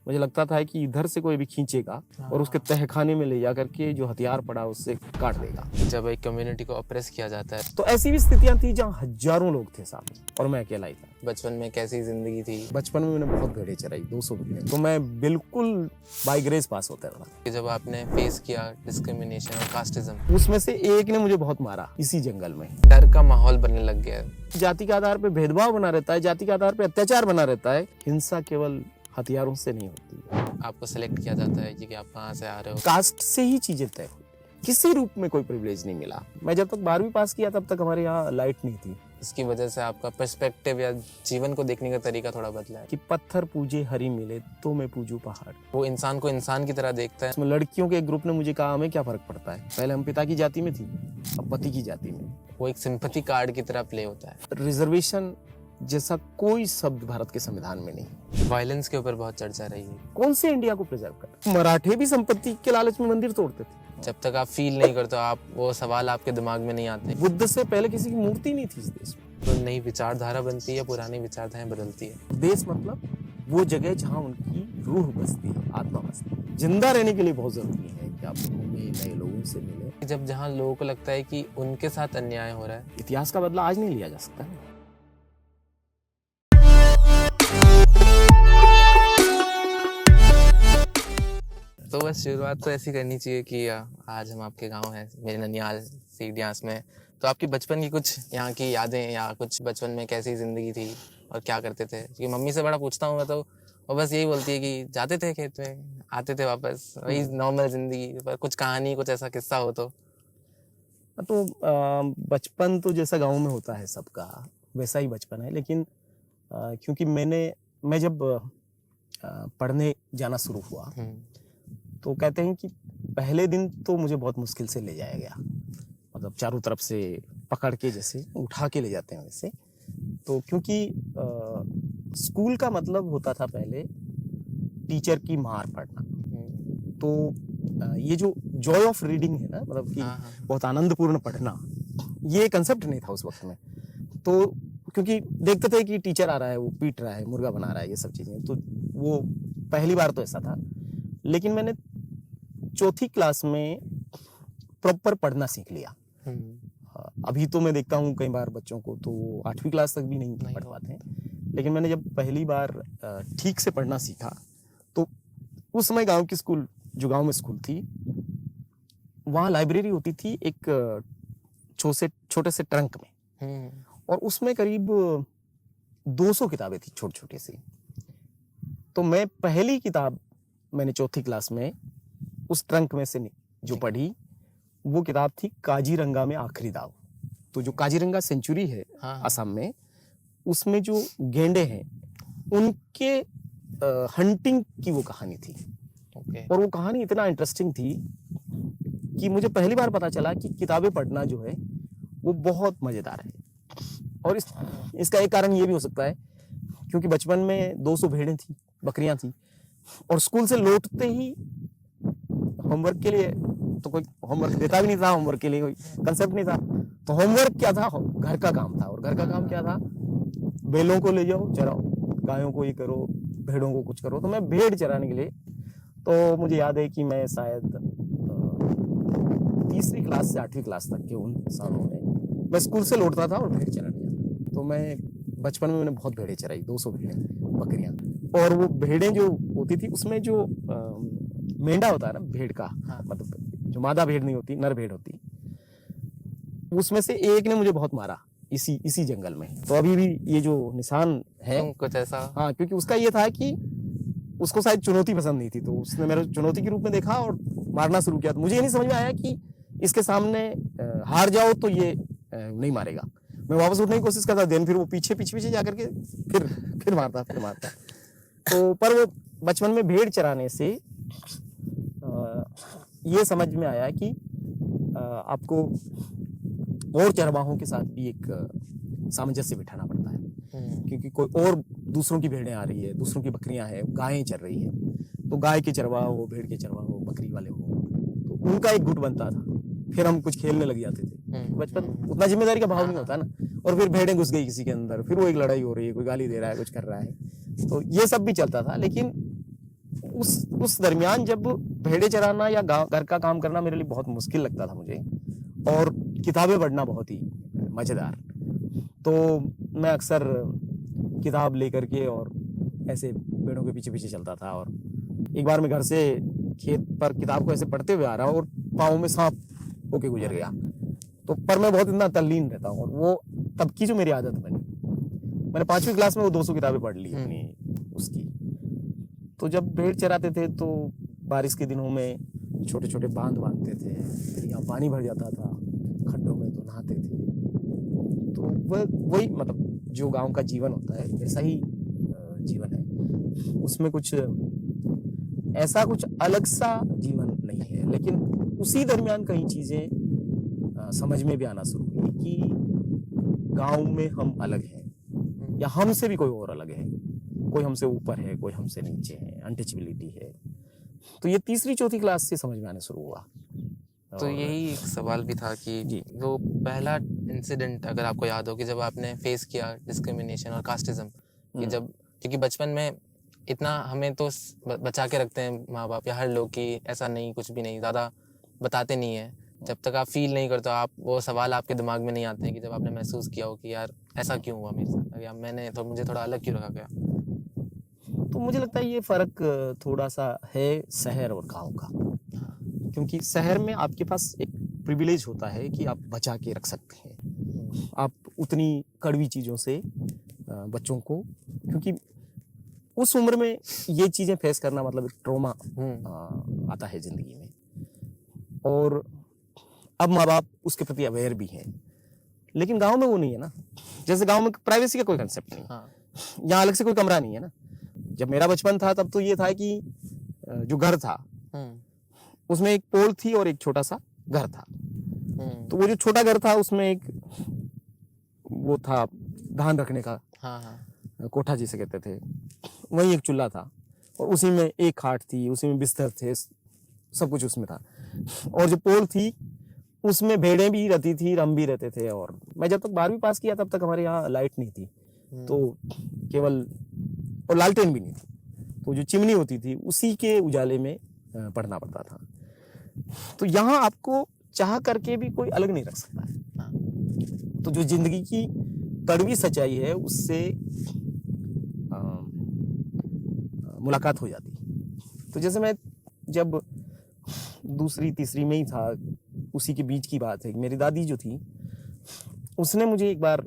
मुझे लगता था कि इधर से कोई भी खींचेगा और उसके तहखाने में ले जा करके जो हथियार पड़ा उससे काट देगा। जब एक कम्युनिटी को ऑप्रेस किया जाता है तो ऐसी भी स्थितियां थी जहाँ हजारों लोग थे सामने और मैं अकेला ही था। बचपन में कैसी जिंदगी थी बचपन में मैंने बहुत भेड़ें चराई, 200 भेड़ें, तो मैं बिल्कुल बाय ग्रेस पास होता रहा। कि जब आपने फेस किया डिस्क्रिमिनेशन और कास्टिज्म, उसमें से एक ने मुझे बहुत मारा इसी जंगल में। डर का माहौल बनने लग गया है। जाति के आधार पे भेदभाव बना रहता है, जाति के आधार पे अत्याचार बना रहता है। हिंसा केवल हथियारों से नहीं होती। आपको सेलेक्ट किया जाता है कि आप कहाँ से आ रहे हो। कास्ट से ही चीजें तय हुई, किसी रूप में कोई प्रिविलेज नहीं मिला। मैं जब तक 12वीं पास किया तब तक हमारे यहाँ लाइट नहीं थी। इसकी वजह से आपका पर्सपेक्टिव या जीवन को देखने का तरीका थोड़ा बदला है। कि पत्थर पूजे हरी मिले तो मैं पूजू पहाड़। वो इंसान को इंसान की तरह देखता है। इसमें लड़कियों के एक ग्रुप ने मुझे कहा हमें क्या फर्क पड़ता है, पहले हम पिता की जाति में थी अब पति की जाति में। वो एक सिंपैथी कार्ड की तरह प्ले होता है। रिजर्वेशन जैसा कोई शब्द भारत के संविधान में नहीं। वायलेंस के ऊपर बहुत चर्चा रही है। कौन से इंडिया को प्रिजर्व कर? मराठे भी संपत्ति के लालच में मंदिर तोड़ते थे। जब तक आप फील नहीं करते आप वो सवाल आपके दिमाग में नहीं आते। बुद्ध से पहले किसी की मूर्ति नहीं थी इस देश में। तो नई विचारधारा बनती है, पुरानी विचारधाराएं बदलती है। देश मतलब वो जगह जहाँ उनकी रूह बसती है, आत्मा बसती है। जिंदा रहने के लिए बहुत जरूरी है कि आप नए लोगों से मिले। जब जहाँ लोगों को लगता है कि उनके साथ अन्याय हो रहा है। इतिहास का बदला आज नहीं लिया जा सकता है। तो बस शुरुआत तो ऐसी करनी चाहिए कि आज हम आपके गांव हैं, मेरे ननियाल सीडियास में। तो आपकी बचपन की कुछ यहाँ की यादें या कुछ बचपन में कैसी ज़िंदगी थी और क्या करते थे? क्योंकि मम्मी से बड़ा पूछता हूँ मैं तो वो बस यही बोलती है कि जाते थे खेत में, आते थे वापस, वही नॉर्मल ज़िंदगी। पर कुछ कहानी, कुछ ऐसा किस्सा हो तो बचपन तो जैसा गांव में होता है सबका वैसा ही बचपन है। लेकिन क्योंकि मैं जब पढ़ने जाना शुरू हुआ तो कहते हैं कि पहले दिन तो मुझे बहुत मुश्किल से ले जाया गया। मतलब चारों तरफ से पकड़ के जैसे उठा के ले जाते हैं वैसे। तो क्योंकि स्कूल का मतलब होता था पहले टीचर की मार पड़ना। तो ये जो जॉय ऑफ रीडिंग है ना, मतलब कि बहुत आनंदपूर्ण पढ़ना, ये कंसेप्ट नहीं था उस वक्त में। तो क्योंकि देखते थे कि टीचर आ रहा है, वो पीट रहा है, मुर्गा बना रहा है, ये सब चीजें। तो वो पहली बार तो ऐसा था। लेकिन मैंने चौथी क्लास में प्रॉपर पढ़ना सीख लिया। अभी तो मैं देखता हूँ कई बार बच्चों को तो 8वीं क्लास तक भी नहीं पढ़ पाते हैं। लेकिन मैंने जब पहली बार ठीक से पढ़ना सीखा तो उस समय गांव की स्कूल, जो गांव में स्कूल थी, वहाँ लाइब्रेरी होती थी एक छोटे से ट्रंक में, और उसमें करीब 200 किताबें थी छोटी छोटी सी। तो मैं पहली किताब मैंने चौथी क्लास में उस ट्रंक में से जो पढ़ी वो किताब थी काजीरंगा में आखिरी दाव। तो जो काजीरंगा सेंचुरी है असम में, उसमें जो गेंडे हैं उनके हंटिंग की वो कहानी थी। और वो कहानी इतना इंटरेस्टिंग थी कि मुझे पहली बार पता चला कि किताबें पढ़ना जो है वो बहुत मजेदार है। और इसका एक कारण ये भी हो सकता है क्योंकि बचपन में 200 भेड़ें थी, बकरियां थी, और स्कूल से लौटते ही होमवर्क के लिए तो कोई होमवर्क देता भी नहीं था, होमवर्क के लिए कोई कंसेप्ट नहीं था। तो होमवर्क क्या था? घर का काम था। और घर का काम क्या था? बैलों को ले जाओ चराओ, गायों को ये करो, भेड़ों को कुछ करो। तो मैं भेड़ चराने के लिए, तो मुझे याद है कि मैं शायद 3री क्लास से 8वीं क्लास तक के उन सालों में मैं स्कूल से लौटता था और भेड़ चराने जाता। तो मैं बचपन में मैंने बहुत भेड़ें चराई, 200 भेड़ें, बकरियां। और वो भेड़ें जो होती थी उसमें जो मेंढा होता है ना भेड़ का, मतलब जो मादा भेड़ नहीं होती, नर भेड़ होती, उसमें से एक ने मुझे बहुत मारा इसी जंगल में। तो अभी भी ये जो निशान है कुछ ऐसा। हाँ, क्योंकि उसका ये था कि उसको शायद चुनौती पसंद नहीं थी, तो उसने मेरे चुनौती के रूप में देखा और मारना शुरू किया। तो मुझे ये नहीं समझ में आया कि इसके सामने हार जाओ तो ये नहीं मारेगा। मैं वापस उठने की कोशिश करता, देन फिर वो पीछे जाकर के फिर मारता। तो पर वो बचपन में भेड़ चराने से ये समझ में आया कि आपको और चरवाहों के साथ भी एक सामंजस्य बिठाना पड़ता है। क्योंकि कोई और दूसरों की भेड़ें आ रही है, दूसरों की बकरियां हैं, गायें चल रही है, तो गाय के चरवाह हो, भेड़ के चरवाह हो, बकरी वाले हो, तो उनका एक गुट बनता था। फिर हम कुछ खेलने लग जाते थे। बचपन उतना जिम्मेदारी का भाव नहीं होता ना। और फिर भेड़ें घुस गई किसी के अंदर, फिर वो एक लड़ाई हो रही है, कोई गाली दे रहा है, कुछ कर रहा है, तो ये सब भी चलता था। लेकिन उस दरमियान जब भेड़े चराना या घर का काम करना मेरे लिए बहुत मुश्किल लगता था मुझे, और किताबें पढ़ना बहुत ही मज़ेदार। तो मैं अक्सर किताब लेकर के और ऐसे पेड़ों के पीछे पीछे चलता था। और एक बार मैं घर से खेत पर किताब को ऐसे पढ़ते हुए आ रहा और पाँव में सांप होके गुजर गया। तो पर मैं बहुत इतना तल्लीन रहता हूँ, और वो तब की जो मेरी आदत बनी, मैंने 5वीं क्लास में वो 200 किताबें पढ़ ली अपनी उसकी। तो जब भेड़ चराते थे तो बारिश के दिनों में छोटे छोटे बांध बांधते थे, यहाँ पानी भर जाता था खड्डों में, तो नहाते थे। तो वही मतलब जो गांव का जीवन होता है वैसा ही जीवन है। उसमें कुछ ऐसा कुछ अलग सा जीवन नहीं है, लेकिन उसी दरमियान कई चीजें समझ में भी आना शुरू हुई कि गांव में हम अलग हैं, या हमसे भी कोई और अलग है, कोई हमसे ऊपर है, कोई हमसे नीचे है, अनटचेबिलिटी है। तो ये तीसरी चौथी क्लास से समझ में आने शुरू हुआ। तो यही एक सवाल भी था कि वो पहला इंसिडेंट अगर आपको याद हो कि जब आपने फेस किया डिस्क्रिमिनेशन और कास्टिज्म, कि जब, क्योंकि बचपन में इतना हमें तो बचा के रखते हैं माँ बाप या हर लोग कि ऐसा नहीं, कुछ भी नहीं, ज़्यादा बताते नहीं है। जब तक आप फील नहीं करते, आप वो सवाल आपके दिमाग में नहीं आते हैं कि जब आपने महसूस किया हो कि यार ऐसा क्यों हुआ मेरे साथ, या मैंने तो मुझे थोड़ा अलग क्यों रखा गया। तो मुझे लगता है ये फ़र्क थोड़ा सा है शहर और गांव का, क्योंकि शहर में आपके पास एक प्रिविलेज होता है कि आप बचा के रख सकते हैं, आप उतनी कड़वी चीज़ों से बच्चों को, क्योंकि उस उम्र में ये चीज़ें फेस करना मतलब एक ट्रॉमा आता है ज़िंदगी में। और अब माँ बाप उसके प्रति अवेयर भी हैं, लेकिन गांव में वो नहीं है ना। जैसे गांव में प्राइवेसी का कोई कंसेप्ट नहीं, यहाँ अलग से कोई कमरा नहीं है ना। जब मेरा बचपन था तब तो ये था कि जो घर था उसमें एक पोल थी और एक छोटा सा घर था। तो वो जो छोटा घर था उसमें एक वो था धान रखने का, कोठा जिसे कहते थे, वहीं एक चूल्हा था, और उसी में एक खाट थी, उसी में बिस्तर थे, सब कुछ उसमें था। और जो पोल थी उसमें भेड़ें भी रहती थी, रम भी रहते थे। और मैं जब तक 12वीं पास किया तब तक हमारे यहाँ लाइट नहीं थी, तो केवल, और लालटेन भी नहीं थी, तो जो चिमनी होती थी उसी के उजाले में पढ़ना पड़ता था। तो यहाँ आपको चाह करके भी कोई अलग नहीं रख सकता है। तो जो जिंदगी की कड़वी सच्चाई है उससे मुलाकात हो जाती। तो जैसे मैं जब दूसरी तीसरी में ही था, उसी के बीच की बात है, मेरी दादी जो थी उसने मुझे एक बार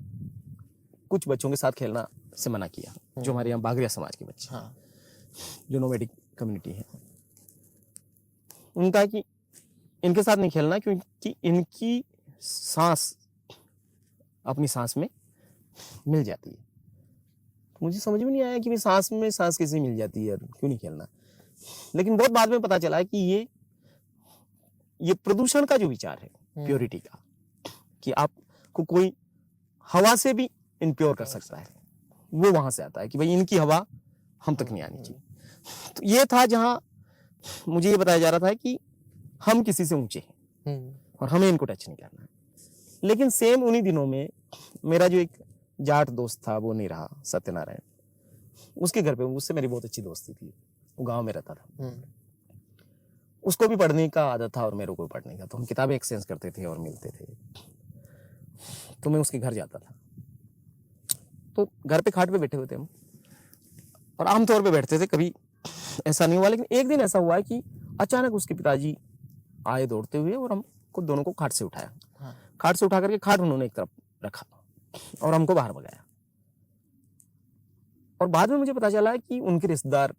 कुछ बच्चों के साथ खेलना से मना किया, जो हमारे यहाँ बागरिया समाज के बच्चे, जो नोमैडिक कम्युनिटी है। उनका कि इनके साथ नहीं खेलना, क्योंकि इनकी सांस अपनी सांस में मिल जाती है। मुझे समझ में नहीं आया कि सांस में सांस कैसे मिल जाती है, क्यों नहीं खेलना। लेकिन बहुत बाद में पता चला कि ये प्रदूषण का जो विचार है, प्योरिटी का, कि आपको कोई हवा से भी इनप्योर कर सकता है, वो वहां से आता है कि भाई इनकी हवा हम तक नहीं आनी चाहिए। तो ये था जहां मुझे ये बताया जा रहा था कि हम किसी से ऊंचे हैं और हमें इनको टच नहीं करना है। लेकिन सेम उन्हीं दिनों में मेरा जो एक जाट दोस्त था, वो नहीं रहा, सत्यनारायण, उसके घर पे, उससे मेरी बहुत अच्छी दोस्ती थी, वो गांव में रहता था। उसको भी पढ़ने का आदत था और मेरे को भी पढ़ने का, तो हम किताबें एक्सचेंज करते थे और मिलते थे। तो मैं उसके घर जाता था, तो घर पे खाट पे बैठे हुए थे हम, और आमतौर पे बैठते थे, कभी ऐसा नहीं हुआ। लेकिन एक दिन ऐसा हुआ कि अचानक उसके पिताजी आए दौड़ते हुए, और हमको दोनों को खाट से उठाया। खाट से उठा करके खाट उन्होंने एक तरफ रखा और हमको बाहर भगाया। और बाद में मुझे पता चला कि उनके रिश्तेदार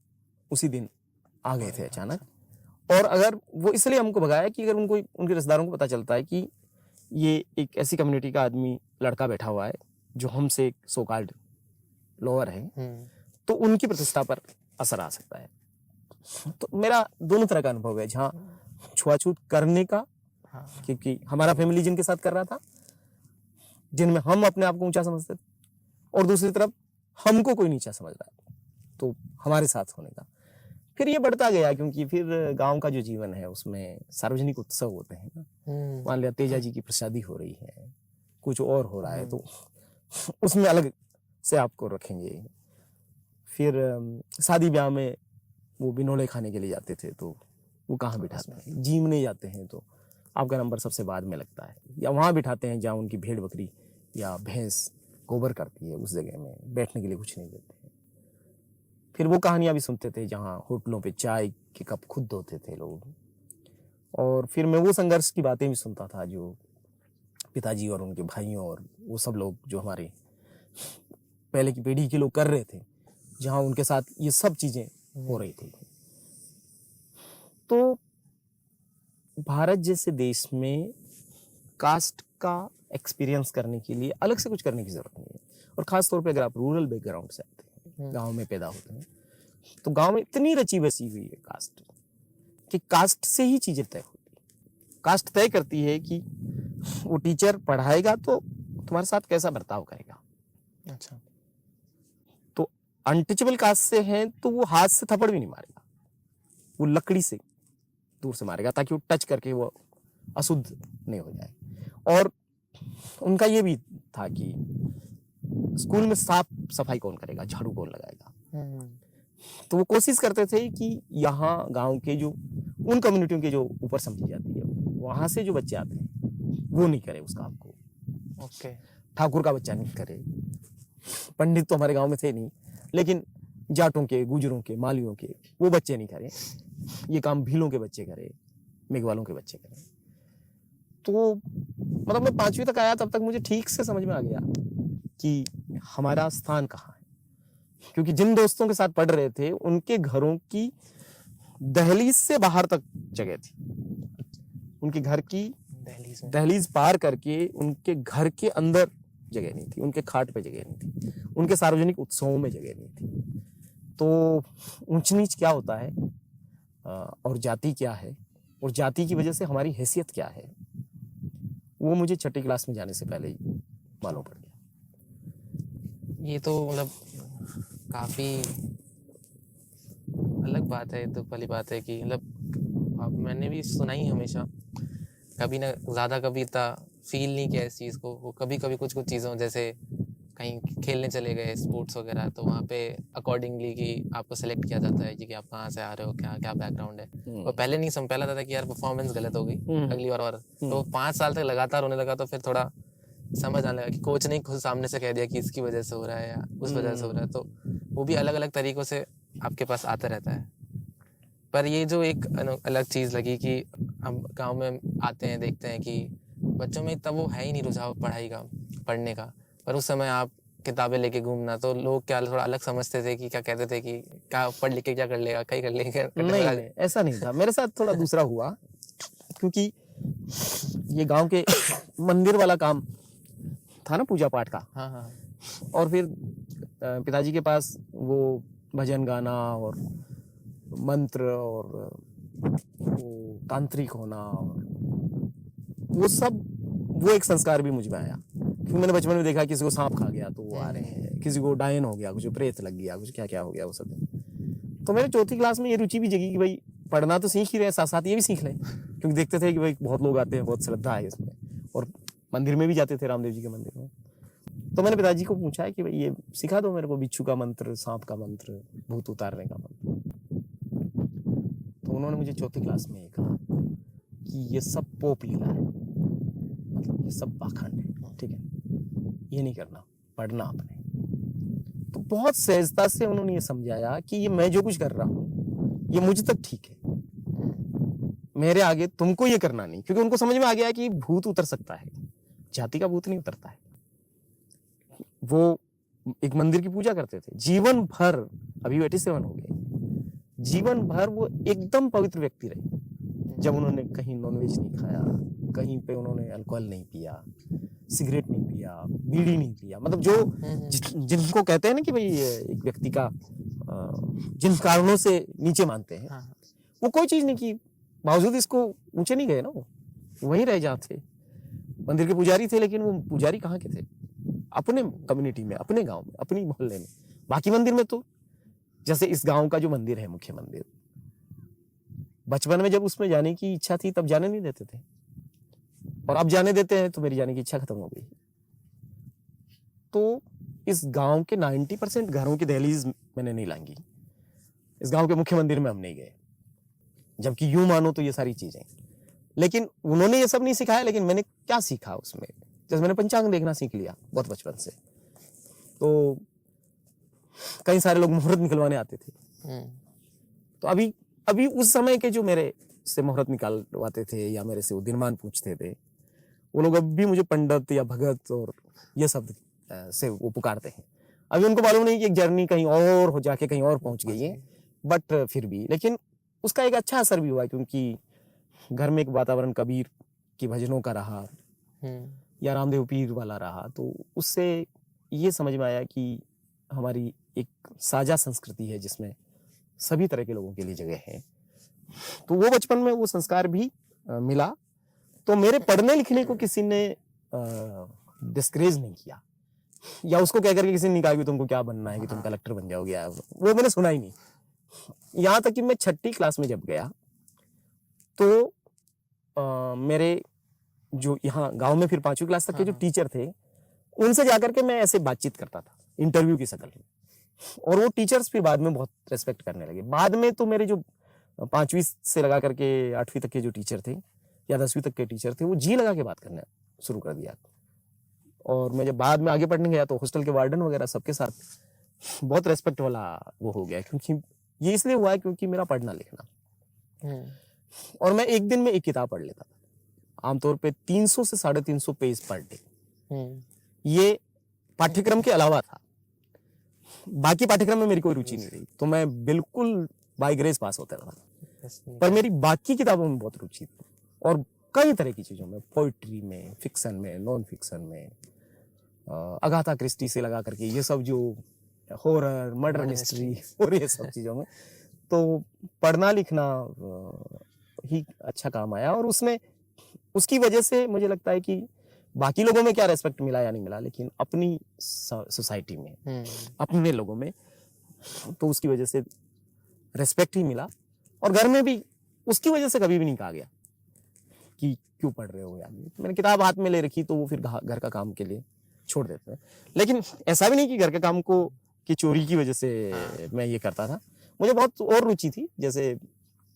उसी दिन आ गए थे अचानक। और अगर वो इसलिए हमको भगाया कि अगर उनके रिश्तेदारों को पता चलता है कि ये एक ऐसी कम्युनिटी का आदमी, लड़का बैठा हुआ है जो हमसे एक सो कॉल्ड लोअर है, तो उनकी प्रतिष्ठा पर असर आ सकता है। तो मेरा दोनों तरह का अनुभव है, जहाँ छुआछूत करने का, क्योंकि हमारा फैमिली जिनके साथ कर रहा था, जिनमें हम अपने आप को ऊंचा समझते थे, और दूसरी तरफ हमको कोई नीचा समझ रहा है, तो हमारे साथ होने का। फिर ये बढ़ता गया, क्योंकि फिर गांव का जो जीवन है उसमें सार्वजनिक उत्सव होते हैं ना, मान लिया तेजा जी की प्रसादी हो रही है, कुछ और हो रहा है, तो उसमें अलग से आपको रखेंगे। फिर शादी ब्याह में वो बिनोले खाने के लिए जाते थे तो वो कहाँ बिठाते हैं, जीमने जाते हैं तो आपका नंबर सबसे बाद में लगता है, या वहाँ बिठाते हैं जहाँ उनकी भेड़ बकरी या भैंस गोबर करती है, उस जगह में बैठने के लिए कुछ नहीं देते हैं। फिर वो कहानियाँ भी सुनते थे जहाँ होटलों पे चाय के कप खुद धोते थे लोग। और फिर मैं वो संघर्ष की बातें भी सुनता था जो पिताजी और उनके भाइयों और वो सब लोग जो हमारे पहले की पीढ़ी के लोग कर रहे थे, जहाँ उनके साथ ये सब चीज़ें हो रही थी। तो भारत जैसे देश में कास्ट का एक्सपीरियंस करने के लिए अलग से कुछ करने की जरूरत नहीं है। और ख़ास तौर पे अगर आप रूरल बैकग्राउंड से आते हैं, गांव में पैदा होते हैं, तो गांव में इतनी रची बसी हुई है कास्ट कि कास्ट से ही चीज़ें तय होती है। कास्ट तय करती है कि वो टीचर पढ़ाएगा तो तुम्हारे साथ कैसा बर्ताव करेगा। अच्छा। तो अनटचेबल कास्ट से हैं तो वो हाथ से थप्पड़ भी नहीं मारेगा, वो लकड़ी से दूर से मारेगा ताकि वो टच करके वो अशुद्ध नहीं हो जाए। और उनका ये भी था कि स्कूल में साफ सफाई कौन करेगा, झाड़ू कौन लगाएगा। तो वो कोशिश करते थे कि यहाँ गांव के जो उन कम्युनिटियों के जो ऊपर समझी जाती है वहां से जो बच्चे आते हैं वो नहीं करे उस काम को। ओके। ठाकुर का बच्चा नहीं करे, पंडित तो हमारे गांव में थे नहीं, लेकिन जाटों के, गुजरों के, मालियों के वो बच्चे नहीं करे, ये काम भीलों के बच्चे करे, मेघवालों के बच्चे करे। तो मतलब मैं 5वीं तक आया तब तक मुझे ठीक से समझ में आ गया कि हमारा स्थान कहाँ है, क्योंकि जिन दोस्तों के साथ पढ़ रहे थे उनके घरों की दहलीज से बाहर तक जगह थी। उनके घर की दहलीज पार करके उनके घर के अंदर जगह नहीं थी, उनके खाट पे जगह नहीं थी, उनके सार्वजनिक उत्सवों में जगह नहीं थी। तो ऊंच नीच क्या होता है और जाति क्या है और जाति की वजह से हमारी हैसियत क्या है, वो मुझे 6ठी क्लास में जाने से पहले ही मालूम पड़ गया। ये तो मतलब काफ़ी अलग बात है, तो पहली बात है कि मतलब अब मैंने भी सुना ही हमेशा, कभी ना ज़्यादा कभी इतना फील नहीं किया इस चीज़ को। वो कभी कभी कुछ कुछ चीज़ों जैसे कहीं खेलने चले गए स्पोर्ट्स वगैरह, तो वहाँ पे अकॉर्डिंगली कि आपको सेलेक्ट किया जाता है कि आप कहाँ से आ रहे हो, क्या क्या बैकग्राउंड है। और पहले नहीं पहला था कि यार परफॉर्मेंस गलत हो गई अगली बार, और तो 5 साल तक लगातार होने लगा। तो फिर थोड़ा समझ आने लगा कि कोच ने खुद सामने से कह दिया कि इसकी वजह से हो रहा है या उस वजह से हो रहा है, तो वो भी अलग अलग तरीक़ों से आपके पास आता रहता है। पर ये जो एक अलग चीज़ लगी कि हम गांव में आते हैं, देखते हैं कि बच्चों में इतना वो है ही नहीं रुझाव पढ़ाई का, पढ़ने का। पर उस समय आप किताबें लेके घूमना, तो लोग क्या थोड़ा अलग समझते थे कि क्या कहते थे कि क्या पढ़ लिख के क्या कर लेगा, कहीं कर लेगा। नहीं, ऐसा नहीं था, मेरे साथ थोड़ा दूसरा हुआ, क्योंकि ये गांव के मंदिर वाला काम था ना, पूजा पाठ का। हाँ हाँ। और फिर पिताजी के पास वो भजन गाना और मंत्र और वो तांत्रिक होना और वो सब, वो एक संस्कार भी मुझ में आया। क्योंकि मैंने बचपन में देखा किसी को सांप खा गया तो वो आ रहे हैं, किसी को डायन हो गया, कुछ प्रेत लग गया, कुछ क्या क्या हो गया वो सब। तो मेरे 4ठी क्लास में ये रुचि भी जगी कि भाई पढ़ना तो सीख ही रहे हैं, साथ साथ ये भी सीख लें। क्योंकि देखते थे कि भाई बहुत लोग आते हैं, बहुत श्रद्धा है इसमें, और मंदिर में भी जाते थे, रामदेव जी के मंदिर में। तो मैंने पिताजी को पूछा है कि भाई ये सिखा दो मेरे को, बिच्छू का मंत्र, सांप का मंत्र, भूत उतारने का मंत्र। तो उन्होंने मुझे 4ठी क्लास में ये कहा कि ये सब पोप लीला है, मतलब ये सब पाखंड है, ठीक है, ये नहीं करना, पढ़ना आपने। तो बहुत सहजता से उन्होंने ये समझाया कि ये मैं जो कुछ कर रहा हूँ ये मुझ तक ठीक है, मेरे आगे तुमको ये करना नहीं। क्योंकि उनको समझ में आ गया कि भूत उतर सकता है, जाति का भूत नहीं उतरता है। वो एक मंदिर की पूजा करते थे जीवन भर, अभी 87 हो गए, जीवन भर वो एकदम पवित्र व्यक्ति रहे। जब उन्होंने कहीं नॉनवेज नहीं खाया, कहीं पे उन्होंने अल्कोहल नहीं पिया, सिगरेट नहीं पिया, बीड़ी नहीं पिया, मतलब जो जिनको कहते हैं ना कि भाई एक व्यक्ति का जिन कारणों से नीचे मानते हैं, वो कोई चीज नहीं की, बावजूद इसको ऊंचे नहीं गए ना, वो वहीं रह जाते। मंदिर के पुजारी थे, लेकिन वो पुजारी कहाँ के थे, अपने कम्युनिटी में, अपने गांव में, अपनी मोहल्ले में। बाकी मंदिर में तो जैसे इस गांव का जो मंदिर है, मुख्य मंदिर, बचपन में जब उसमें जाने की इच्छा थी तब जाने नहीं देते थे, और अब जाने देते हैं तो मेरी जाने की इच्छा खत्म हो गई। तो इस गांव के 90% घरों की दहलीज मैंने नहीं लांगी, इस गांव के मुख्य मंदिर में हम नहीं गए, जबकि यूं मानो तो ये सारी चीजें। लेकिन उन्होंने ये सब नहीं सिखाया, लेकिन मैंने क्या सीखा उसमें, जैसे मैंने पंचांग देखना सीख लिया बहुत बचपन से। तो कई सारे लोग मुहूर्त निकलवाने आते थे, तो अभी अभी उस समय के जो मेरे से मुहूर्त निकालवाते थे या मेरे से वो दिनमान पूछते थे, वो लोग अब भी मुझे पंडित या भगत और ये शब्द से वो पुकारते हैं। अभी उनको मालूम नहीं कि एक जर्नी कहीं और हो जाके कहीं और पहुंच गई है, बट फिर भी, लेकिन उसका एक अच्छा असर भी हुआ, क्योंकि घर में एक वातावरण कबीर की भजनों का रहा या रामदेव पीर वाला रहा, तो उससे ये समझ में आया कि हमारी एक साझा संस्कृति है जिसमें सभी तरह के लोगों के लिए जगह है। तो वो बचपन में वो संस्कार भी मिला। तो मेरे पढ़ने लिखने को किसी ने डिस्करेज नहीं किया, या उसको कह करके किसी ने नहीं कहा कि तुमको क्या बनना है, कि तुम कलेक्टर बन जाओगे, वो मैंने सुना ही नहीं। यहाँ तक कि मैं 6ठी क्लास में जब गया तो मेरे जो यहाँ गांव में फिर 5वीं क्लास तक के जो टीचर थे, उनसे जाकर के मैं ऐसे बातचीत करता था इंटरव्यू की शक्ल में, और वो टीचर्स फिर बाद में बहुत रेस्पेक्ट करने लगे। बाद में तो मेरे जो 5वीं से लगा करके 8वीं तक के जो टीचर थे या 10वीं तक के टीचर थे, वो जी लगा के बात करना शुरू कर दिया। और मैं जब बाद में आगे पढ़ने गया तो हॉस्टल के वार्डन वगैरह सबके साथ बहुत रेस्पेक्ट वाला वो हो गया, क्योंकि ये इसलिए हुआ है क्योंकि मेरा पढ़ना लिखना। और मैं एक दिन में एक किताब पढ़ लेता था, आमतौर पे 300 से 350 पेज पर डे। ये पाठ्यक्रम के अलावा था, बाकी पाठ्यक्रम में मेरी कोई रुचि नहीं रही, तो मैं बिल्कुल बाय ग्रेस पास होता रहा। पर मेरी बाकी किताबों में बहुत रुचि थी, और कई तरह की चीजों में, पोइट्री में, फिक्शन में, नॉन फिक्शन में, अगाथा क्रिस्टी से लगा करके ये सब जो हॉरर, मर्डर मिस्ट्री और ये सब चीजों में। तो पढ़ना लिखना ही अच्छा काम आया, और उसमें उसकी वजह से मुझे लगता है कि बाकी लोगों में क्या रेस्पेक्ट मिला या नहीं मिला, लेकिन अपनी सोसाइटी में, अपने लोगों में, तो उसकी वजह से रेस्पेक्ट ही मिला। और घर में भी उसकी वजह से कभी भी नहीं कहा गया कि क्यों पढ़ रहे हो यार। मैंने किताब हाथ में ले रखी तो वो फिर घर का काम के लिए छोड़ देते हैं। लेकिन ऐसा भी नहीं कि घर के काम को की चोरी की वजह से मैं ये करता था। मुझे बहुत और रुचि थी, जैसे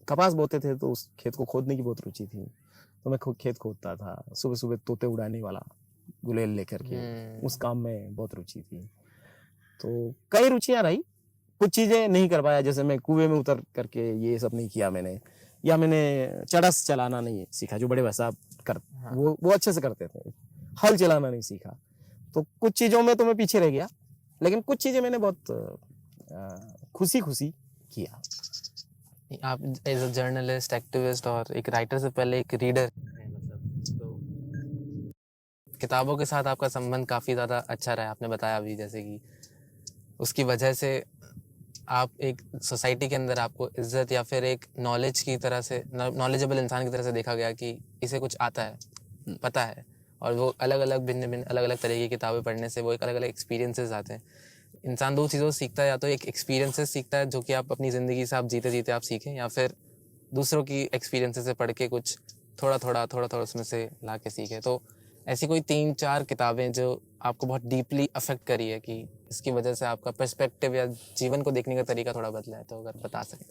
कपास बोते थे तो उस खेत को खोदने की बहुत रुचि थी, तो मैं खेत खोदता था। सुबह सुबह तोते उड़ाने वाला गुलेल लेकर के, उस काम में बहुत रुचि थी। तो कई रुचियां रही, कुछ चीजें नहीं कर पाया, जैसे मैं कुएं में उतर करके ये सब नहीं किया मैंने, या मैंने चड़स चलाना नहीं सीखा, जो बड़े भाई साहब वो अच्छे से करते थे। हल चलाना नहीं सीखा, तो कुछ चीजों में तो मैं पीछे रह गया, लेकिन कुछ चीजें मैंने बहुत खुशी खुशी किया। आप एज अ जर्नलिस्ट, एक्टिविस्ट और एक राइटर से पहले एक रीडर है, मतलब तो किताबों के साथ आपका संबंध काफ़ी ज़्यादा अच्छा रहा है। आपने बताया अभी जैसे कि उसकी वजह से आप एक सोसाइटी के अंदर आपको इज्जत या फिर एक नॉलेज की तरह से, नॉलेजेबल इंसान की तरह से देखा गया कि इसे कुछ आता है, पता है। और वो अलग अलग भिन्न अलग अलग तरह की किताबें पढ़ने से वो एक अलग अलग एक्सपीरियंसेस आते हैं। इंसान दो चीज़ों से सीखता है, या तो एक एक्सपीरियंसेस सीखता है जो कि आप अपनी ज़िंदगी से आप जीते जीते आप सीखें, या फिर दूसरों की एक्सपीरियंसेस से पढ़ के कुछ थोड़ा थोड़ा उसमें से ला के सीखें। तो ऐसी कोई 3-4 किताबें जो आपको बहुत डीपली अफेक्ट करी है कि इसकी वजह से आपका पर्सपेक्टिव या जीवन को देखने का तरीका थोड़ा बदला है, तो अगर बता सकें।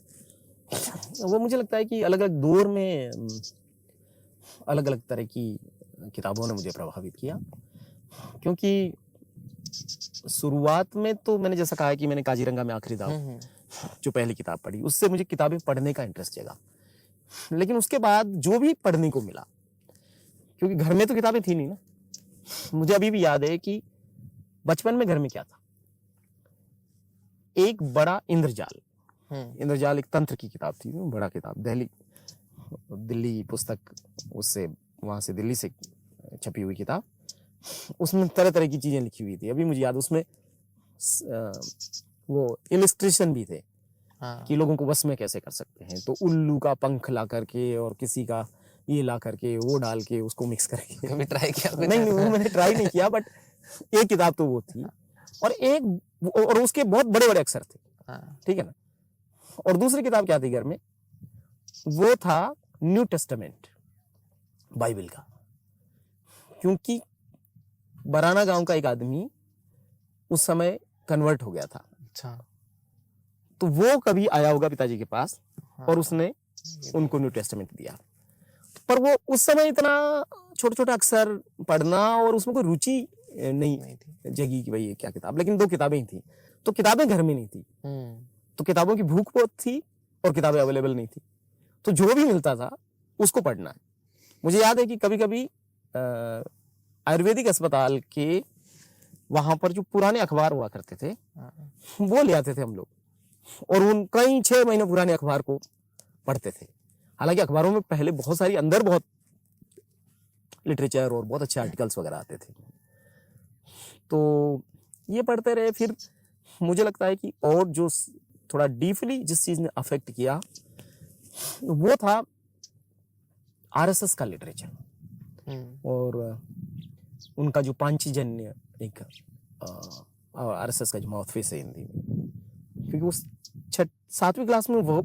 वो मुझे लगता है कि अलग अलग दौर में अलग अलग तरह की किताबों ने मुझे प्रभावित किया, क्योंकि शुरुआत में तो मैंने जैसा कहा है कि मैंने काजीरंगा में आखिरी दाव जो पहली किताब पढ़ी, उससे मुझे किताबें पढ़ने का इंटरेस्ट जगा। लेकिन उसके बाद जो भी पढ़ने को मिला, क्योंकि घर में तो किताबें थी नहीं ना, मुझे अभी भी याद है कि बचपन में घर में क्या था, एक बड़ा इंद्रजाल एक तंत्र की किताब थी, बड़ा किताब, दिल्ली पुस्तक, उससे वहां से दिल्ली से छपी हुई किताब। उसमें तरह तरह की चीजें लिखी हुई थी। अभी मुझे याद, उसमें वो इलस्ट्रेशन भी थे कि लोगों को वश में कैसे कर सकते हैं। तो उल्लू का पंख ला करके और किसी का ये ला करके वो डाल के उसको मिक्स करके। कभी ट्राई किया? नहीं, वो मैंने ट्राई नहीं किया, बट एक किताब तो वो थी, और उसके बहुत बड़े बड़े अक्षर थे, ठीक है ना। और दूसरी किताब क्या थी घर में, वो था न्यू टेस्टामेंट, बाइबल का। क्योंकि बराना गांव का एक आदमी उस समय कन्वर्ट हो गया था। अच्छा। तो वो कभी आया होगा पिताजी के पास हाँ, और उसने उनको न्यू टेस्टामेंट दिया, पर वो उस समय इतना छोटा छोटा अक्षर पढ़ना और उसमें कोई रुचि नहीं नहीं थी। जगी कि भाई ये क्या किताब, लेकिन 2 किताबें ही थी, तो किताबें घर में नहीं थी, तो किताबों की भूख बहुत थी और किताबें अवेलेबल नहीं थी, तो जो भी मिलता था उसको पढ़ना है। मुझे याद है कि कभी कभी आयुर्वेदिक अस्पताल के वहां पर जो पुराने अखबार हुआ करते थे वो ले आते थे हम लोग, और उन कई 6 महीने पुराने अखबार को पढ़ते थे। हालांकि अखबारों में पहले बहुत सारी अंदर बहुत लिटरेचर और बहुत अच्छे आर्टिकल्स वगैरह आते थे, तो ये पढ़ते रहे। फिर मुझे लगता है कि और जो थोड़ा डीपली जिस चीज ने अफेक्ट किया वो था आरएसएस का लिटरेचर और उनका जो पांचजन्य एक आरएसएस का जो माउथफेस है हिंदी में, क्योंकि उस 7वीं क्लास में वो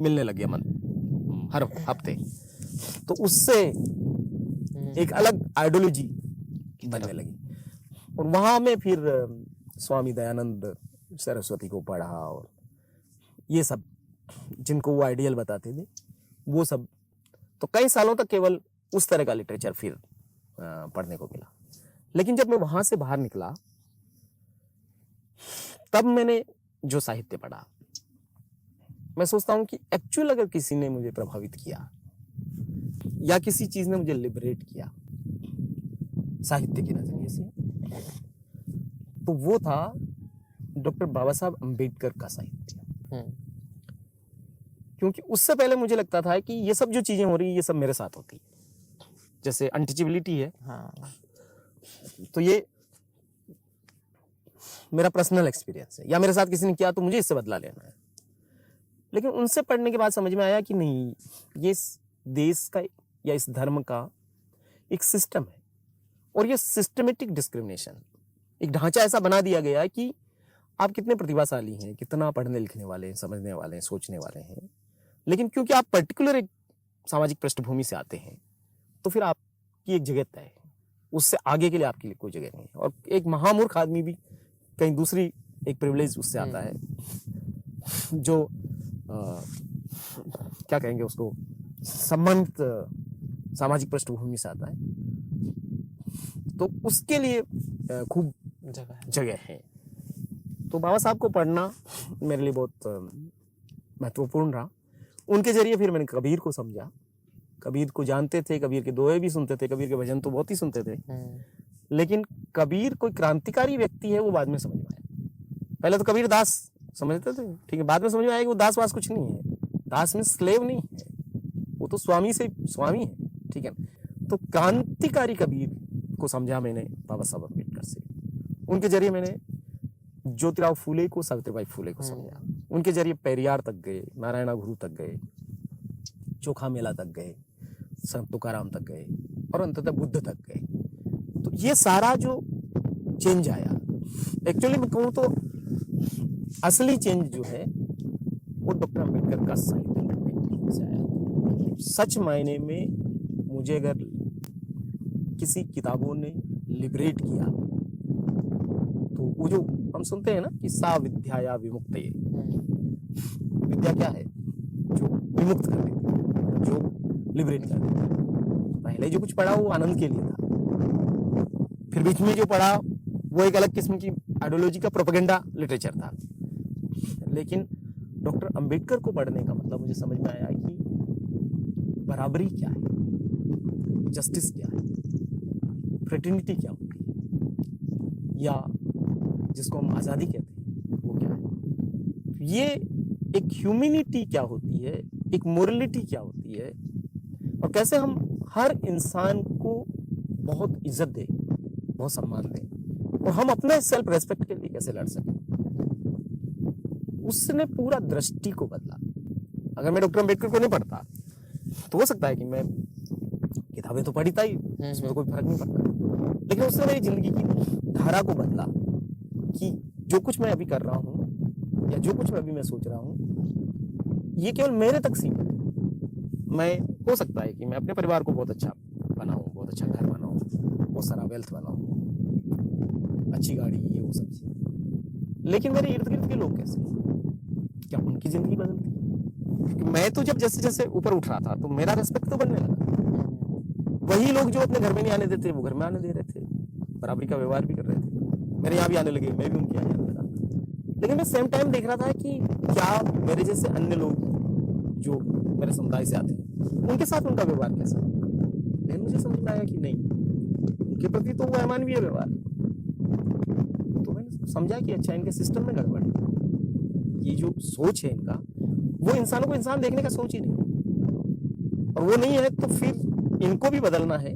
मिलने लग गया मन हर हफ्ते, तो उससे एक अलग आइडियोलॉजी बनने लगी। और वहां में फिर स्वामी दयानंद सरस्वती को पढ़ा और ये सब जिनको वो आइडियल बताते थे वो सब, तो कई सालों तक केवल उस तरह का लिटरेचर फिर पढ़ने को मिला। लेकिन जब मैं वहां से बाहर निकला तब मैंने जो साहित्य पढ़ा, मैं सोचता हूं कि एक्चुअल अगर किसी ने मुझे प्रभावित किया या किसी चीज ने मुझे लिबरेट किया साहित्य के नजरिए से, तो वो था डॉक्टर बाबा साहब अम्बेडकर का साहित्य। क्योंकि उससे पहले मुझे लगता था कि ये सब जो चीजें हो रही है ये सब मेरे साथ होती, जैसे अनटचेबिलिटी है, हाँ, तो ये मेरा पर्सनल एक्सपीरियंस है, या मेरे साथ किसी ने किया तो मुझे इससे बदला लेना है। लेकिन उनसे पढ़ने के बाद समझ में आया कि नहीं, ये इस देश का या इस धर्म का एक सिस्टम है, और ये सिस्टमेटिक डिस्क्रिमिनेशन, एक ढांचा ऐसा बना दिया गया है कि आप कितने प्रतिभाशाली हैं, कितना पढ़ने लिखने वाले हैं, समझने वाले हैं, सोचने वाले हैं, लेकिन क्योंकि आप पर्टिकुलर एक सामाजिक पृष्ठभूमि से आते हैं तो फिर आपकी एक जगह तय है, उससे आगे के लिए आपके लिए कोई जगह नहीं है। और एक महामूर्ख आदमी भी कहीं दूसरी एक प्रिविलेज उससे आता है जो क्या कहेंगे उसको, सम्मानित सामाजिक पृष्ठभूमि से आता है, तो उसके लिए खूब जगह है। तो बाबा साहब को पढ़ना मेरे लिए बहुत महत्वपूर्ण रहा। उनके जरिए फिर मैंने कबीर को समझा, कबीर को जानते थे, कबीर के दोहे भी सुनते थे, कबीर के भजन तो बहुत ही सुनते थे, लेकिन कबीर कोई क्रांतिकारी व्यक्ति है वो बाद में समझ में आया। पहले तो कबीर दास समझते थे, ठीक है, बाद में समझ में आया कि वो दास वास कुछ नहीं है, दास में स्लेव नहीं है, वो तो स्वामी से स्वामी है, ठीक है। तो क्रांतिकारी कबीर को समझा मैंने बाबा साहब अम्बेडकर से। उनके जरिए मैंने ज्योतिराव फूले को, सावित्रीबाई फूले को समझा। उनके जरिए पेरियार तक गए, नारायणा गुरु तक गए, चोखा मेला तक गए, संत तुकाराम तक गए और अंततः बुद्ध तक गए। तो ये सारा जो चेंज आया, एक्चुअली मैं कहूँ तो असली चेंज जो है वो डॉक्टर अम्बेडकर का साहित्य से आया। सच मायने में मुझे अगर किसी किताबों ने लिबरेट किया तो वो जो हम सुनते हैं ना कि सा विद्या या विमुक्त, विद्या क्या है, जो विमुक्त कर देती है, जो लिबरेट कर देती है। पहले जो कुछ पढ़ा वो आनंद के लिए था, फिर बीच में जो पढ़ा वो एक अलग किस्म की आइडियोलॉजी का प्रोपेगेंडा लिटरेचर था। लेकिन डॉक्टर अंबेडकर को पढ़ने का मतलब मुझे समझ में आया कि बराबरी क्या है, जस्टिस क्या है, फ्रेटर्निटी क्या होती है, या जिसको हम आज़ादी कहते हैं वो क्या है, ये एक ह्यूमैनिटी क्या होती है, एक मोरलिटी क्या होती है, और कैसे हम हर इंसान को बहुत इज्जत दें, बहुत सम्मान दें, और हम अपने सेल्फ रेस्पेक्ट के लिए कैसे लड़ सकें। उसने पूरा दृष्टि को बदला। अगर मैं डॉक्टर अम्बेडकर को नहीं पढ़ता तो हो सकता है कि मैं किताबें तो पढ़ी था ही, उसमें तो कोई फर्क नहीं पड़ता, लेकिन उसने मेरी जिंदगी की धारा को बदला कि जो कुछ मैं अभी कर रहा हूँ या जो कुछ मैं अभी सोच रहा हूँ ये केवल मेरे तक सीमित है। मैं, हो सकता है कि मैं अपने परिवार को बहुत अच्छा बनाऊं, बहुत अच्छा घर बनाऊं, बहुत सारा वेल्थ बनाऊं, अच्छी गाड़ी, ये वो सब चीज़, लेकिन मेरे इर्द गिर्द के लोग कैसे, क्या उनकी जिंदगी बदलती? क्योंकि मैं तो जब जैसे जैसे ऊपर उठ रहा था तो मेरा रेस्पेक्ट तो बनने लगा। वही लोग जो अपने घर में नहीं आने देते वो घर में आने दे रहे थे, बराबरी का व्यवहार भी कर रहे थे, मेरे यहाँ भी आने लगे, मैं भी उनके यहाँ आने लगा। लेकिन मैं सेम टाइम देख रहा था कि क्या मेरे जैसे अन्य लोग जो मेरे समुदाय से आते हैं उनके साथ उनका व्यवहार कैसा। लेकिन मुझे समझ में आया कि नहीं, उनके प्रति तो वो अमानवीय व्यवहार है। तो मैंने समझा कि अच्छा इनके सिस्टम में गड़बड़ है, ये जो सोच है इनका वो इंसानों को इंसान देखने का सोच ही नहीं, और वो नहीं है तो फिर इनको भी बदलना है।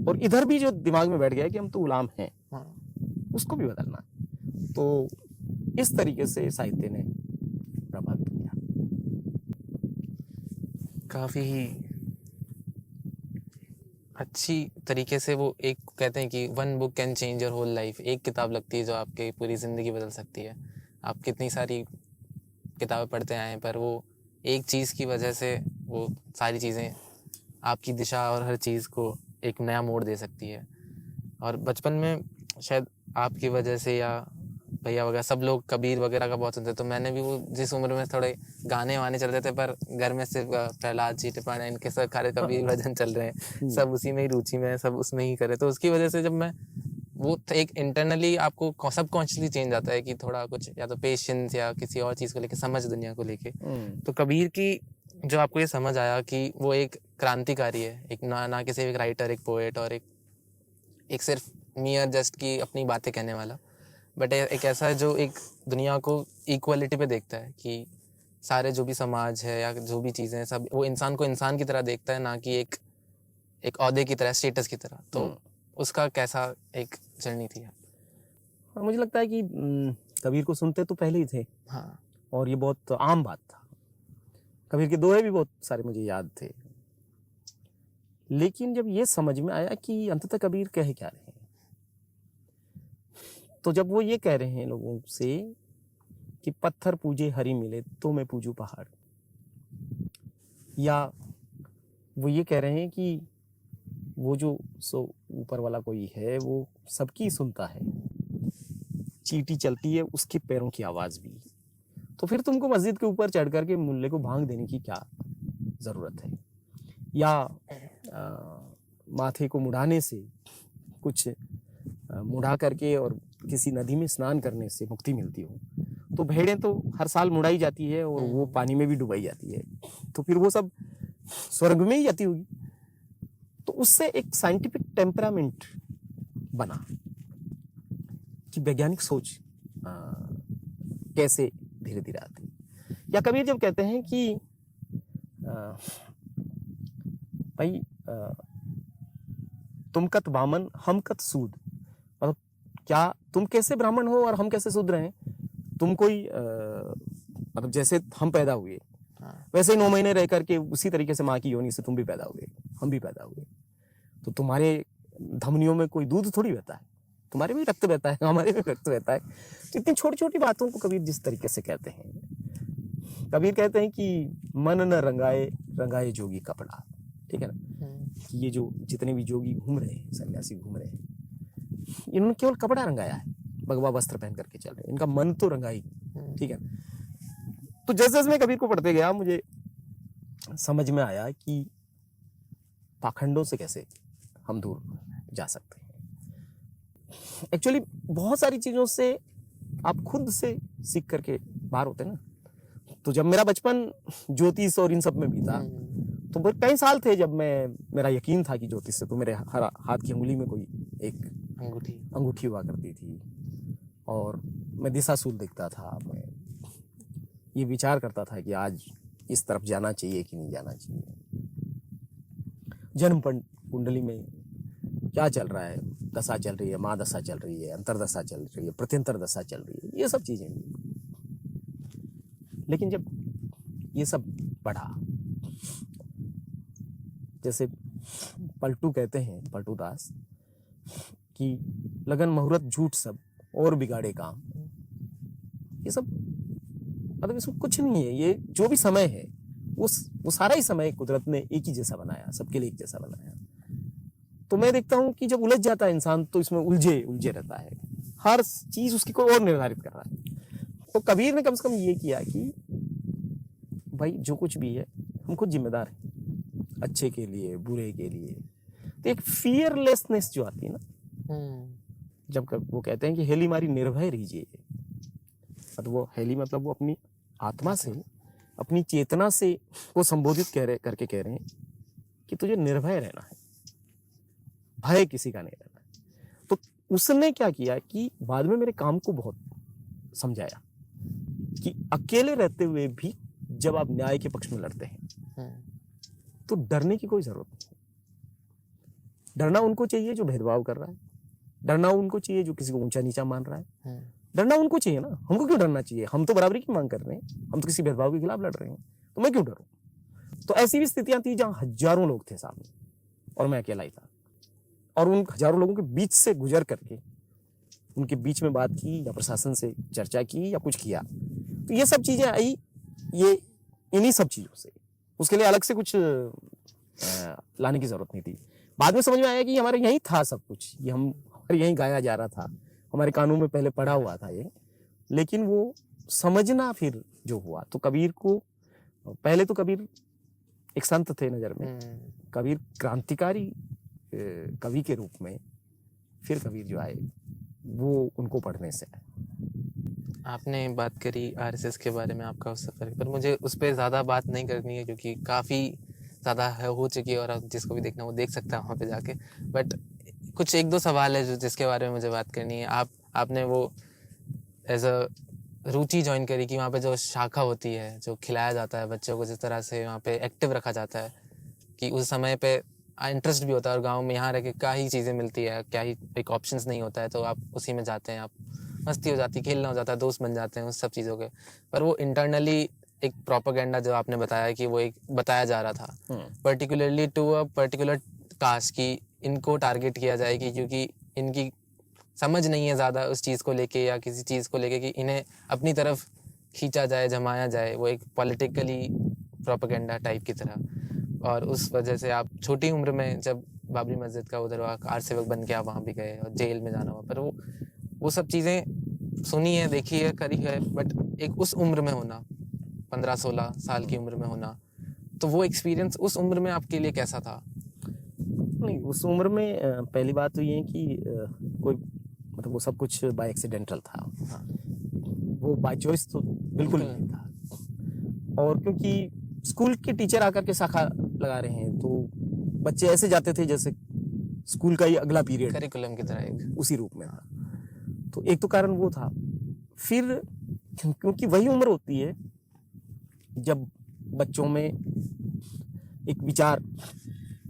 और इधर भी जो दिमाग में बैठ गया है कि हम तो गुलाम हैं, उसको भी बदलना है। तो इस तरीके से साहित्य ने प्रभावित किया। काफी ही अच्छी तरीके से वो, एक कहते हैं कि one book can change your whole life, एक किताब लगती है जो आपकी पूरी ज़िंदगी बदल सकती है। आप कितनी सारी किताबें पढ़ते आए हैं पर वो एक चीज़ की वजह से वो सारी चीज़ें आपकी दिशा और हर चीज़ को एक नया मोड़ दे सकती है। और बचपन में शायद आपकी वजह से या भैया वगैरह सब लोग कबीर वगैरह का बहुत सुनते, तो मैंने भी वो जिस उम्र में थोड़े गाने वाने चलते थे पर घर में सिर्फ प्रहलाद जी टिपाणे इनके सब सारे कबीर भजन चल रहे हैं, सब उसी में ही रुचि में है, सब उसमें ही करे। तो उसकी वजह से जब मैं वो एक इंटरनली आपको सब कॉन्शियसली चेंज आता है कि थोड़ा कुछ या तो पेशेंस या किसी और चीज़ को लेके समझ दुनिया को लेके। तो कबीर की जो आपको ये समझ आया कि वो एक क्रांतिकारी है, एक ना कि सिर्फ एक राइटर, एक पोएट और एक सिर्फ मियर जस्ट की अपनी बातें कहने वाला, बट एक ऐसा है जो एक दुनिया को इक्वलिटी पे देखता है कि सारे जो भी समाज है या जो भी चीज़ें हैं सब वो इंसान को इंसान की तरह देखता है, ना कि एक ओहदे की तरह, स्टेटस की तरह। तो उसका कैसा एक जर्नी थी? मुझे लगता है कि कबीर को सुनते तो पहले ही थे। हाँ। और ये बहुत आम बात था। कबीर के दोहे भी बहुत सारे मुझे याद थे। लेकिन जब ये समझ में आया कि अंततः कबीर कह क्या रहे हैं, तो जब वो ये कह रहे हैं लोगों से कि पत्थर पूजे हरि मिले तो मैं पूजू पहाड़, या वो ये कह रहे हैं कि वो जो सो ऊपर वाला कोई है वो सबकी सुनता है, चींटी चलती है उसके पैरों की आवाज़ भी, तो फिर तुमको मस्जिद के ऊपर चढ़ करके मुल्ले को भांग देने की क्या ज़रूरत है, या माथे को मुड़ाने से कुछ मुड़ा करके और किसी नदी में स्नान करने से मुक्ति मिलती हो। तो भेड़ें तो हर साल मुड़ाई जाती है और वो पानी में भी डुबाई जाती है, तो फिर वो सब स्वर्ग में ही जाती होगी। तो उससे एक साइंटिफिक टेम्परामेंट बना कि वैज्ञानिक सोच कैसे धीरे धीरे आती। या कबीर जब कहते हैं कि भाई तुम कत बामन हम कत सूद, मतलब क्या तुम कैसे ब्राह्मण हो और हम कैसे शूद्र हैं। तुम कोई मतलब जैसे हम पैदा हुए वैसे ही 9 महीने रह करके उसी तरीके से माँ की योनि से तुम भी पैदा हुए, हम भी पैदा हुए। तो तुम्हारे धमनियों में कोई दूध थोड़ी बहता है, तुम्हारे भी रक्त बहता है, हमारे भी रक्त बहता है। तो इतनी छोटी छोटी बातों को कबीर जिस तरीके से कहते हैं, कबीर कहते हैं कि मन न रंगाए रंगाए जोगी कपड़ा, ठीक है ना, कि ये जो जितने भी जोगी घूम रहे हैं, सन्यासी घूम रहे हैं, इन्होंने केवल कपड़ा रंगाया है, भगवा वस्त्र पहन करके चल रहे हैं, इनका मन तो रंगा ही, ठीक है। तो जैसे जैसे मैं कबीर को पढ़ते गया मुझे समझ में आया कि पाखंडों से कैसे हम दूर जा सकते हैं। एक्चुअली बहुत सारी चीज़ों से आप खुद से सीख करके बाहर होते हैं ना। तो जब मेरा बचपन ज्योतिष और इन सब में बीता, तो कई साल थे जब मेरा यकीन था कि ज्योतिष से तो मेरे हर हाथ की उंगली में कोई एक अंगूठी हुआ करती थी और मैं दिशाशूल दिखता था। मैं ये विचार करता था कि आज इस तरफ जाना चाहिए कि नहीं जाना चाहिए, जन्म कुंडली में क्या चल रहा है, दशा चल रही है, माँ दशा चल रही है, अंतरदशा चल रही है, प्रत्यंतर दशा चल रही है, ये सब चीज़ें। लेकिन जब ये सब बढ़ा, जैसे पलटू कहते हैं, पलटू दास, कि लगन मुहूर्त झूठ सब और बिगाड़े काम, ये सब मतलब इसमें कुछ नहीं है। ये जो भी समय है वो सारा ही समय कुदरत ने एक ही जैसा बनाया, सबके लिए एक जैसा बनाया। तो मैं देखता हूँ कि जब उलझ जाता है इंसान तो इसमें उलझे रहता है, हर चीज उसकी कोई और निर्धारित कर रहा है। तो कबीर ने कम से कम ये किया कि भाई जो कुछ भी है हम खुद जिम्मेदार हैं, अच्छे के लिए बुरे के लिए। तो एक फियरलेसनेस जो आती है ना, जब वो कहते हैं कि हेली मारी निर्भय रहिए, मतलब वो हेली मतलब वो अपनी आत्मा से, अपनी चेतना से को संबोधित करके कह रहे हैं कि तुझे निर्भय रहना है, भय किसी का नहीं रहना है। तो उसने क्या किया कि बाद में मेरे काम को बहुत समझाया कि अकेले रहते हुए भी जब आप न्याय के पक्ष में लड़ते हैं तो डरने की कोई जरूरत नहीं। डरना उनको चाहिए जो भेदभाव कर रहा है, डरना उनको चाहिए जो किसी को ऊंचा नीचा मान रहा है, डरना उनको चाहिए ना। हमको क्यों डरना चाहिए? हम तो बराबरी की मांग कर रहे हैं, हम तो किसी भेदभाव के खिलाफ लड़ रहे हैं, तो मैं क्यों डरूं? तो ऐसी भी स्थितियां थी जहां हजारों लोग थे सामने और मैं अकेला ही था, और उन हजारों लोगों के बीच से गुजर करके उनके बीच में बात की या प्रशासन से चर्चा की या कुछ किया। तो ये सब चीजें आई, ये इन्हीं सब चीजों से, उसके लिए अलग से कुछ लाने की जरूरत नहीं थी। बाद में समझ में आया कि हमारे यहीं था सब कुछ, ये हमारे यहीं गाया जा रहा था, हमारे कानों में पहले पढ़ा हुआ था ये। लेकिन वो समझना फिर जो हुआ, तो कबीर को पहले तो कबीर एक संत थे नजर में, कबीर क्रांतिकारी कवि के रूप में, फिर कबीर जो आए वो उनको पढ़ने से। आपने बात करी आरएसएस के बारे में, आपका उस सफर पर, मुझे उस पर ज़्यादा बात नहीं करनी है क्योंकि काफ़ी ज़्यादा हो चुकी है और जिसको भी देखना वो देख सकता है वहाँ पे जाके। बट कुछ एक दो सवाल है जो जिसके बारे में मुझे बात करनी है। आपने वो एज अ रुचि ज्वाइन करी कि वहाँ पे जो शाखा होती है, जो खिलाया जाता है बच्चों को, जिस तरह से वहाँ पे एक्टिव रखा जाता है कि उस समय पे इंटरेस्ट भी होता है, और गांव में यहाँ रह के क्या ही चीज़ें मिलती है, क्या ही एक ऑप्शंस नहीं होता है, तो आप उसी में जाते हैं, आप मस्ती हो जाती है, खेलना हो जाता है, दोस्त बन जाते हैं उस सब चीज़ों के। पर वो इंटरनली एक प्रोपेगेंडा जो आपने बताया कि वो एक बताया जा रहा था particularly to a particular caste, की इनको टारगेट किया जाएगी क्योंकि इनकी समझ नहीं है ज़्यादा उस चीज़ को लेके या किसी चीज़ को लेके कि इन्हें अपनी तरफ खींचा जाए, जमाया जाए, वो एक पॉलिटिकली प्रोपेगेंडा टाइप की तरह। और उस वजह से आप छोटी उम्र में जब बाबरी मस्जिद का उधर कार सेवक बन के आप वहाँ भी गए और जेल में जाना हुआ, पर वो सब चीज़ें सुनी है, देखी है, करी है, बट एक उस उम्र में होना, 15-16 साल की उम्र में होना, तो वो एक्सपीरियंस उस उम्र में आपके लिए कैसा था? नहीं, उस उम्र में पहली बात तो ये है कि कोई मतलब वो सब कुछ बाय एक्सीडेंटल था। हाँ। वो बाय चॉइस तो बिल्कुल नहीं था। और क्योंकि स्कूल के टीचर आकर के शाखा लगा रहे हैं तो बच्चे ऐसे जाते थे जैसे स्कूल का ही अगला पीरियड करिकुलम की तरह एक उसी रूप में था। तो एक तो कारण वो था। फिर क्योंकि वही उम्र होती है जब बच्चों में एक विचार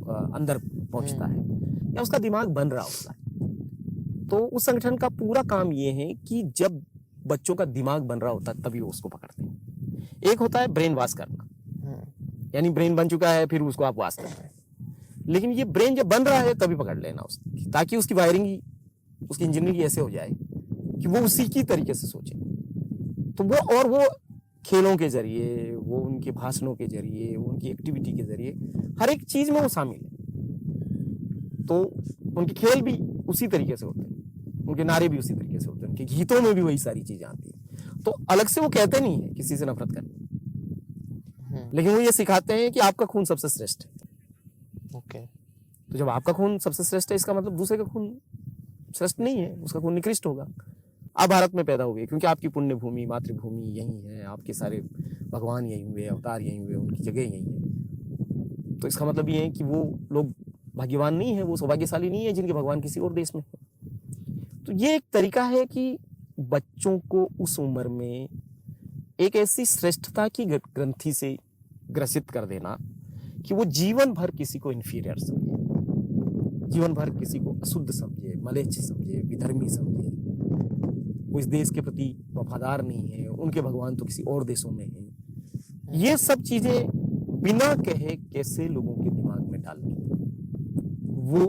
अंदर पहुंचता है या उसका दिमाग बन रहा होता है, तो उस संगठन का पूरा काम ये है कि जब बच्चों का दिमाग बन रहा होता है तभी वो उसको पकड़ते हैं। एक होता है ब्रेन वॉश करना, यानी ब्रेन बन चुका है फिर उसको आप वॉश कर रहे हैं, लेकिन ये ब्रेन जब बन रहा है तभी पकड़ लेना उसकी, ताकि उसकी वायरिंग ही, उसकी इंजीनियरिंग ऐसे हो जाए कि वो उसी की तरीके से सोचे। तो वो खेलों के जरिए, वो उनके भाषणों के जरिए, वो उनकी एक्टिविटी के जरिए हर एक चीज में वो शामिल है। तो उनके खेल भी उसी तरीके से होते हैं, उनके नारे भी उसी तरीके से होते हैं, उनके गीतों में भी वही सारी चीजें आती हैं। तो अलग से वो कहते नहीं है किसी से नफरत करनी, लेकिन वो ये सिखाते हैं कि आपका खून सबसे श्रेष्ठ है। ओके। तो जब आपका खून सबसे श्रेष्ठ है, इसका मतलब दूसरे का खून श्रेष्ठ नहीं है, उसका खून निकृष्ट होगा। आप भारत में पैदा हुए क्योंकि आपकी पुण्य भूमि, मातृभूमि यही है, आपके सारे भगवान यही हुए, अवतार यही हुए, उनकी जगह यही है। तो इसका मतलब ये है कि वो लोग भाग्यवान नहीं है, वो सौभाग्यशाली नहीं है जिनके भगवान किसी और देश में है। तो ये एक तरीका है कि बच्चों को उस उम्र में एक ऐसी श्रेष्ठता की ग्रंथि से ग्रसित कर देना कि वो जीवन भर किसी को इन्फीरियर समझे, जीवन भर किसी को अशुद्ध समझे, मलेच्छ समझे, विधर्मी समझे, वो इस देश के प्रति वफादार नहीं है, उनके भगवान तो किसी और देशों में है। ये सब चीजें बिना कहे कैसे लोगों के दिमाग में डालनी, वो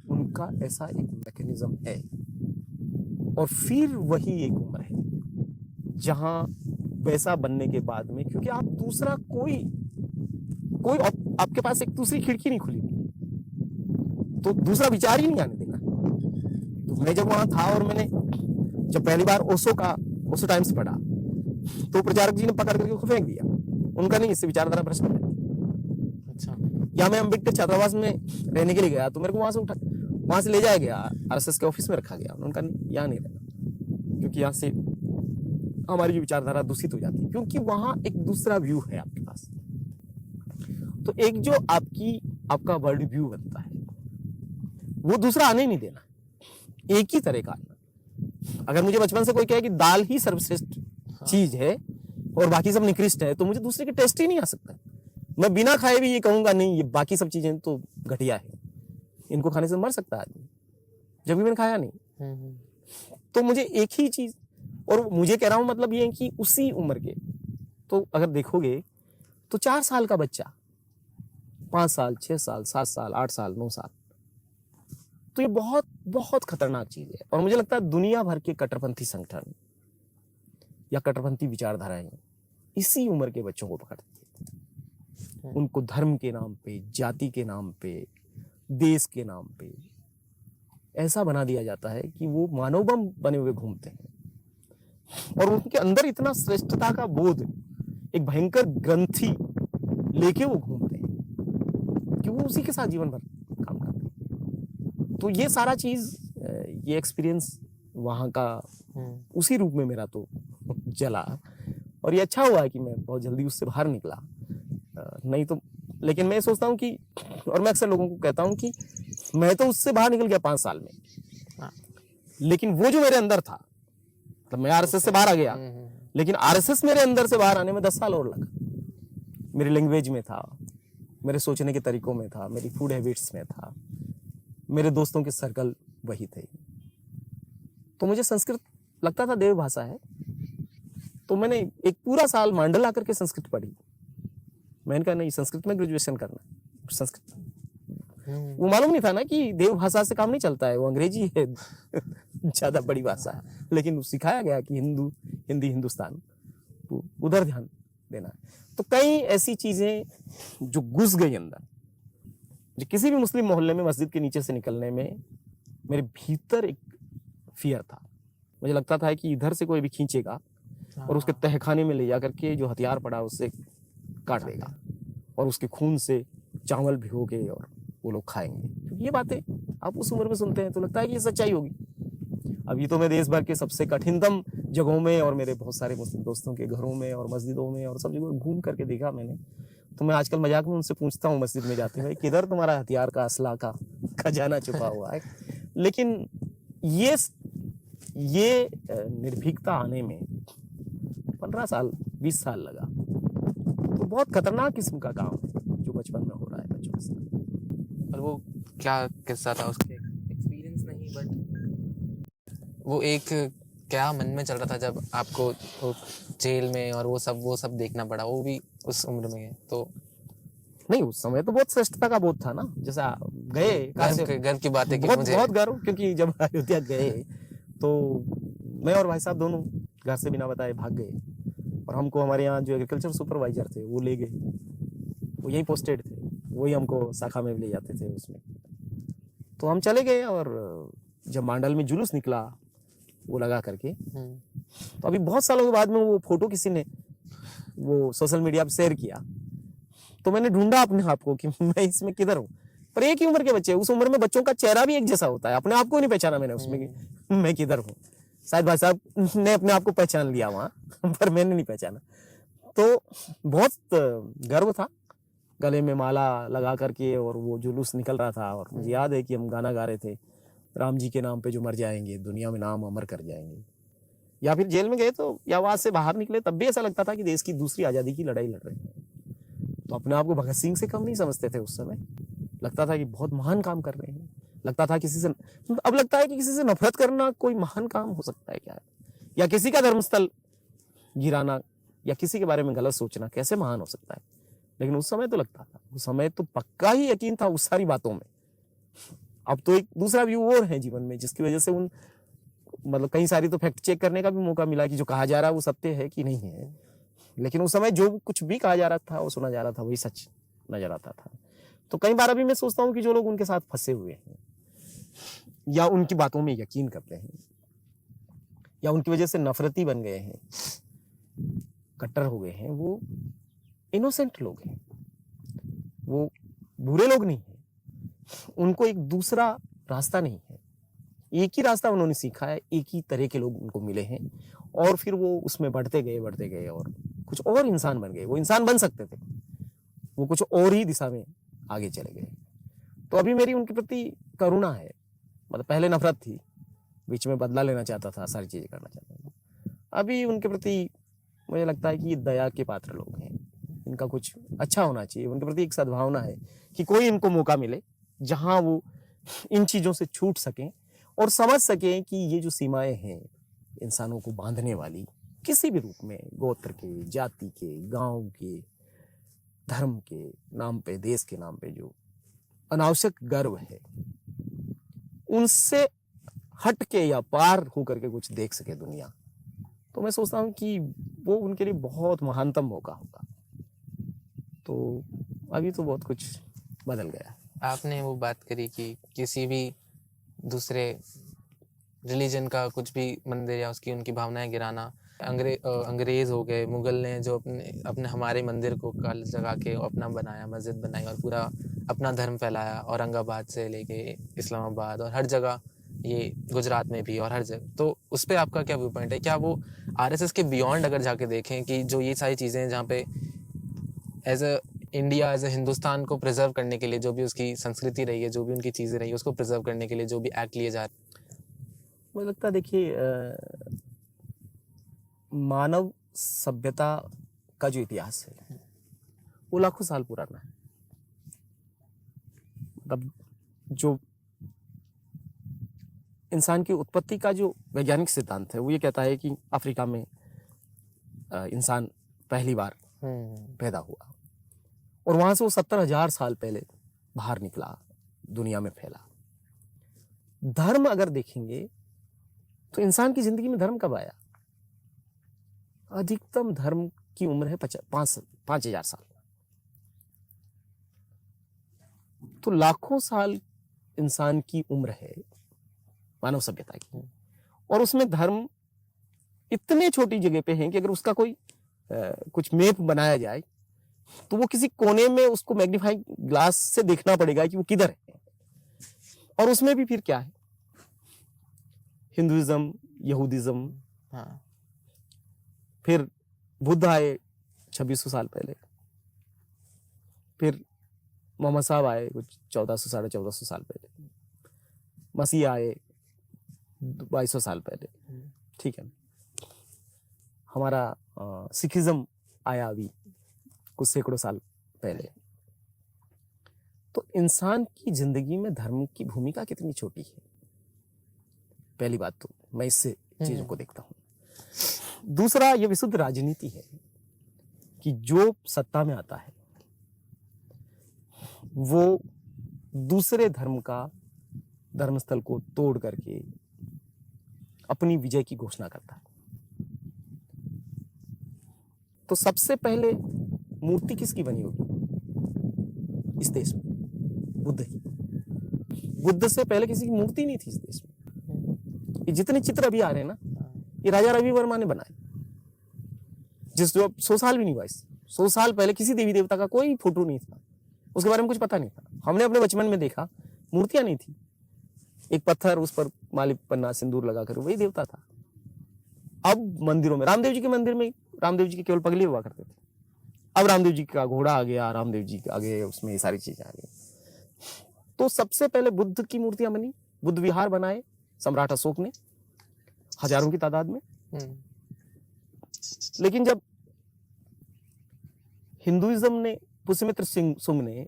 उनका ऐसा एक मैकेनिज्म है। और फिर वही एक उम्र है जहां वैसा बनने के बाद में, क्योंकि आप दूसरा कोई आपके पास एक दूसरी खिड़की नहीं खुली, तो दूसरा विचार ही नहीं आने देगा। तो मैं जब वहां था और मैंने जब पहली बार ओशो टाइम्स पढ़ा तो प्रचारक जी ने पकड़ करके उसको फेंक दिया उनका नहीं, इससे विचारधारा भ्रष्ट है। अच्छा। या मैं अम्बिक के छात्रावास में रहने के लिए गया तो मेरे को वहां से ले जाया गया, आरएसएस के ऑफिस में रखा गया। उनका यहाँ नहीं रहना, क्योंकि यहाँ से हमारी जो विचारधारा दूषित हो जाती है, क्योंकि वहां एक दूसरा व्यू है आपके पास। तो एक जो आपका वर्ल्ड व्यू बनता है, वो दूसरा आने ही नहीं देना, एक ही तरह का आना। अगर मुझे बचपन से कोई कहे कि दाल ही सर्वश्रेष्ठ चीज है और बाकी सब निकृष्ट है, तो मुझे दूसरे के टेस्ट ही नहीं आ सकता। मैं बिना खाए भी ये कहूंगा नहीं, ये बाकी सब चीजें तो घटिया है, इनको खाने से मर सकता है आदमी, जब भी मैंने खाया नहीं। तो मुझे एक ही चीज, और मुझे कह रहा हूं मतलब ये है कि उसी उम्र के, तो अगर देखोगे तो 4 साल का बच्चा, 5 साल, 6 साल, 7 साल, 8 साल, 9 साल, तो ये बहुत बहुत खतरनाक चीज है। और मुझे लगता है दुनिया भर के कट्टरपंथी संगठन या कट्टरपंथी विचारधाराएं इसी उम्र के बच्चों को पकड़ती है। उनको धर्म के नाम पे, जाति के नाम पे, देश के नाम पे ऐसा बना दिया जाता है कि वो मानव बम बने हुए घूमते हैं, और उनके अंदर इतना श्रेष्ठता का बोध, एक भयंकर ग्रंथि लेके वो घूमते हैं कि वो उसी के साथ जीवन भर काम करते हैं। तो ये सारा चीज, ये एक्सपीरियंस वहाँ का उसी रूप में मेरा तो चला, और ये अच्छा हुआ कि मैं बहुत जल्दी उससे बाहर निकला, नहीं तो। लेकिन मैं सोचता हूँ कि, और मैं अक्सर लोगों को कहता हूँ कि मैं तो उससे बाहर निकल गया 5 साल में, लेकिन वो जो मेरे अंदर था, मतलब मैं आरएसएस से बाहर आ गया, लेकिन आरएसएस मेरे अंदर से बाहर आने में 10 साल और लगा। मेरी लैंग्वेज में था, मेरे सोचने के तरीकों में था, मेरी फूड हैबिट्स में था, मेरे दोस्तों के सर्कल वही थे। तो मुझे संस्कृत लगता था देव भाषा है, तो मैंने एक पूरा साल मांडल आकर के संस्कृत पढ़ी। मैंने कहा नहीं, संस्कृत में ग्रेजुएशन करना। संस्कृत वो मालूम नहीं था ना कि देव भाषा से काम नहीं चलता है, वो अंग्रेजी है ज्यादा बड़ी भाषा है, लेकिन सिखाया गया कि हिंदी हिंदुस्तान, तो उधर ध्यान देना है। तो कई ऐसी चीजें जो घुस गई अंदर, जो किसी भी मुस्लिम मोहल्ले में मस्जिद के नीचे से निकलने में मेरे भीतर एक फियर था। मुझे लगता था कि इधर से कोई भी खींचेगा और उसके तहखाने में ले जाकर के जो हथियार पड़ा उससे काट देगा, और उसके खून से चावल भिगो के और वो लोग खाएंगे। क्योंकि ये बातें आप उस उम्र में सुनते हैं तो लगता है कि ये सच्चाई होगी। अभी तो मैं देश भर के सबसे कठिनतम जगहों में और मेरे बहुत सारे मुस्लिम दोस्तों के घरों में और मस्जिदों में और सब जगह घूम करके देखा मैंने। तो मैं आजकल मजाक में उनसे पूछता हूँ मस्जिद में जाते हुए, किधर तुम्हारा हथियार का असला का खजाना छुपा हुआ है। लेकिन ये निर्भीकता आने में 15 साल 20 साल लगा। तो बहुत खतरनाक किस्म का काम है जो बचपन में हो रहा है बच्चों से। और वो क्या किस्सा था, उसके एक्सपीरियंस नहीं, बट वो एक क्या मन में चल रहा था जब आपको वो जेल में और वो सब देखना पड़ा, वो भी उस उम्र में है तो। नहीं, उस समय तो बहुत श्रेष्ठता का बोध था ना, जैसा गए गर्व की बात है कि मुझे बहुत गर्व, क्योंकि जब अयोध्या गए तो मैं और भाई साहब दोनों घर से बिना बताए भाग गए, और हमको हमारे यहाँ जो एग्रीकल्चर सुपरवाइजर थे वो ले गए, वो यहीं पोस्टेड थे, वही हमको शाखा में ले जाते थे उसमें। तो हम चले गए, और जब मांडल में जुलूस निकला वो लगा करके, तो अभी बहुत सालों के बाद में वो फोटो किसी ने वो सोशल मीडिया पे शेयर किया, तो मैंने ढूंढा अपने आप को कि मैं इसमें किधर हूँ। पर एक ही उम्र के बच्चे, उस उम्र में बच्चों का चेहरा भी एक जैसा होता है, अपने आप को नहीं पहचाना मैंने उसमें कि मैं किधर हूँ। शायद भाई साहब ने अपने आप को पहचान लिया वहाँ, पर मैंने नहीं पहचाना। तो बहुत गर्व था, गले में माला लगा करके और वो जुलूस निकल रहा था। और मुझे याद है कि हम गाना गा रहे थे, राम जी के नाम पे जो मर जाएंगे दुनिया में नाम अमर कर जाएंगे। या फिर जेल में गए तो, या वहां से बाहर निकले तब भी ऐसा लगता था कि देश की दूसरी आजादी की लड़ाई लड़ रहे हैं। तो अपने आप को भगत सिंह से कम नहीं समझते थे उस समय, लगता था कि बहुत महान काम कर रहे हैं। लगता था किसी से, अब लगता है कि किसी से नफरत करना कोई महान काम हो सकता है क्या, या किसी का धर्मस्थल गिराना या किसी के बारे में गलत सोचना कैसे महान हो सकता है। लेकिन उस समय तो लगता था, उस समय तो पक्का ही यकीन था उस सारी बातों में। अब तो एक दूसरा व्यू और है जीवन में, जिसकी वजह से उन मतलब कई सारी तो फैक्ट चेक करने का भी मौका मिला कि जो कहा जा रहा है वो सत्य है कि नहीं है। लेकिन उस समय जो कुछ भी कहा जा रहा था और सुना जा रहा था वही सच नजर आता था। तो कई बार अभी मैं सोचता हूँ कि जो लोग उनके साथ फंसे हुए हैं या उनकी बातों में यकीन करते हैं या उनकी वजह से नफरती बन गए हैं, कट्टर हो गए हैं, वो इनोसेंट लोग हैं, वो बुरे लोग नहीं हैं, उनको एक दूसरा रास्ता नहीं है, एक ही रास्ता उन्होंने सीखा है, एक ही तरह के लोग उनको मिले हैं और फिर वो उसमें बढ़ते गए और कुछ और इंसान बन गए। वो इंसान बन सकते थे, वो कुछ और ही दिशा में आगे चले गए। तो अभी मेरी उनके प्रति करुणा है, मतलब पहले नफरत थी, बीच में बदला लेना चाहता था, सारी चीजें करना चाहता था। अभी उनके प्रति मुझे लगता है कि ये दया के पात्र लोग हैं, इनका कुछ अच्छा होना चाहिए, उनके प्रति एक सद्भावना है कि कोई इनको मौका मिले जहां वो इन चीजों से छूट सकें और समझ सकें कि ये जो सीमाएं हैं इंसानों को बांधने वाली, किसी भी रूप में, गोत्र के, जाति के, गांव के, धर्म के नाम पे, देश के नाम पे जो अनावश्यक गर्व है, उनसे हट के या पार होकर के कुछ देख सके दुनिया, तो मैं सोचता हूँ कि वो उनके लिए बहुत महानतम मौका होगा। तो अभी तो बहुत कुछ बदल गया है। आपने वो बात करी कि किसी भी दूसरे रिलीजन का कुछ भी मंदिर या उसकी उनकी भावनाएं गिराना, अंग्रेज हो गए, मुगल ने जो अपने हमारे मंदिर को काल जगा के अपना बनाया, मस्जिद बनाई और पूरा अपना धर्म फैलाया, औरंगाबाद से लेके इस्लामाबाद और हर जगह, ये गुजरात में भी और हर जगह। तो उस पर आपका क्या व्यू पॉइंट है? क्या वो आरएसएस के बियॉन्ड अगर जाके देखें कि जो ये सारी चीज़ें हैं, जहाँ पे as a India, as a Hindustan को प्रिजर्व करने के लिए जो भी उसकी संस्कृति रही है, जो भी उनकी चीज़ें रही है, उसको प्रिजर्व करने के लिए जो भी एक्ट लिए जा रहे हैं, मुझे लगता है, देखिए, मानव सभ्यता का जो इतिहास है वो लाखों साल पुराना है। मतलब जो इंसान की उत्पत्ति का जो वैज्ञानिक सिद्धांत है वो ये कहता है कि अफ्रीका में इंसान पहली बार पैदा हुआ और वहां से वो 70,000 साल पहले बाहर निकला, दुनिया में फैला। धर्म अगर देखेंगे तो इंसान की जिंदगी में धर्म कब आया? अधिकतम धर्म की उम्र है 5,000 साल। तो लाखों साल इंसान की उम्र है मानव सभ्यता की, और उसमें धर्म इतने छोटी जगह पे है कि अगर उसका कोई कुछ मैप बनाया जाए तो वो किसी कोने में उसको मैग्नीफाइंग ग्लास से देखना पड़ेगा कि वो किधर है। और उसमें भी फिर क्या है, हिंदुइज्म, यहूदिज्म, हाँ, फिर बुद्ध आए 2600 साल पहले, फिर मोहम्मद साहब आए कुछ 1400 साढ़े 1400 साल पहले, मसीह आए 2200 साल पहले, ठीक है। हमारा सिखिज्म आया अभी कुछ सैकड़ों साल पहले। तो इंसान की जिंदगी में धर्म की भूमिका कितनी छोटी है, पहली बात तो मैं इससे चीजों को देखता हूं। दूसरा, ये विशुद्ध राजनीति है कि जो सत्ता में आता है वो दूसरे धर्म का धर्मस्थल को तोड़ करके अपनी विजय की घोषणा करता है। तो सबसे पहले मूर्ति किसकी बनी होगी इस देश में? बुद्ध की। बुद्ध से पहले किसी की मूर्ति नहीं थी इस देश में। ये जितने चित्र अभी आ रहे हैं ना, ये राजा रवि वर्मा ने बनाए, जो 100 साल भी नहीं हुआ। 100 साल पहले किसी देवी देवता का कोई फोटो नहीं था, उसके बारे में कुछ पता नहीं था। हमने अपने बचपन में देखा, मूर्तियां नहीं थी, एक पत्थर, उस पर माली पन्ना सिंदूर लगाकर वही देवता था। अब मंदिरों में, रामदेव जी के मंदिर में रामदेव जी के केवल पगले हुआ करते थे, अब रामदेव जी का घोड़ा आ गया, रामदेव जी आ गए, उसमें ये सारी चीजें आ गई। तो सबसे पहले बुद्ध की मूर्तियां बनी, बुद्ध विहार बनाए सम्राट अशोक ने हजारों की तादाद में। लेकिन जब हिंदुइज्म ने, पुष्यमित्र सुंग ने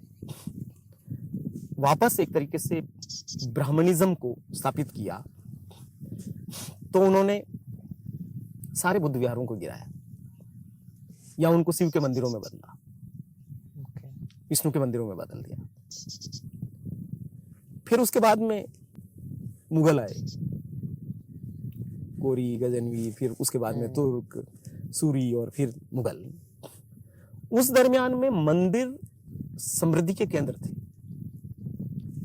वापस एक तरीके से ब्राह्मणिज्म को स्थापित किया, तो उन्होंने सारे बुद्ध विहारों को गिराया या उनको शिव के मंदिरों में बदला, विष्णु के मंदिरों में बदल दिया। फिर उसके बाद में मुगल आए, गोरी, गजनवी, फिर उसके बाद में तुर्क, सूरी और फिर मुगल। उस दरमियान में मंदिर समृद्धि के केंद्र थे,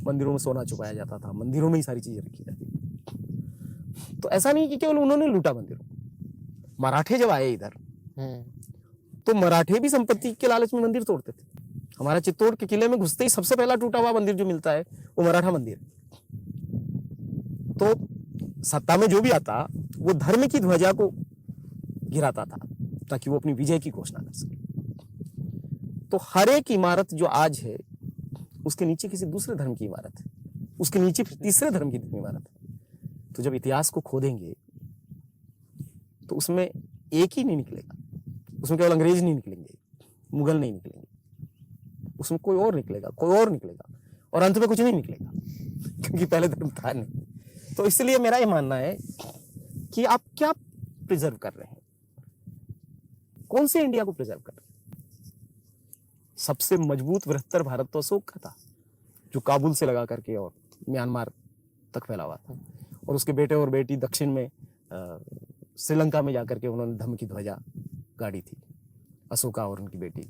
मंदिरों में सोना छुपाया जाता था, मंदिरों में ही सारी चीजें रखी जाती थी। तो ऐसा नहीं कि केवल उन्होंने लूटा मंदिरों। मराठे जब आए इधर तो मराठे भी संपत्ति के लालच में मंदिर तोड़ते थे। हमारा चित्तौड़ के किले में घुसते ही सबसे पहला टूटा हुआ मंदिर जो मिलता है वो मराठा मंदिर है। तो सत्ता में जो भी आता वो धर्म की ध्वजा को गिराता था ताकि वो अपनी विजय की घोषणा कर सके। तो हर एक इमारत जो आज है उसके नीचे किसी दूसरे धर्म की इमारत है, उसके नीचे तीसरे धर्म की इमारत है। तो जब इतिहास को खोदेंगे तो उसमें एक ही नहीं निकलेगा, उसमें केवल अंग्रेज नहीं निकलेंगे, मुगल नहीं निकलेंगे, उसमें कोई और निकलेगा, कोई और निकलेगा, और अंत में कुछ नहीं निकलेगा क्योंकि पहले धर्म था नहीं। तो इसलिए मेरा ये मानना है कि आप क्या प्रिजर्व कर रहे हैं, कौन से इंडिया को प्रिजर्व कर रहे हैं। सबसे मजबूत बृहत्तर भारत तो अशोक का था जो काबुल से लगा करके और म्यांमार तक फैला हुआ था, और उसके बेटे और बेटी दक्षिण में श्रीलंका में जाकर के उन्होंने धर्म की ध्वजा गाड़ी थी, अशोका और उनकी बेटी।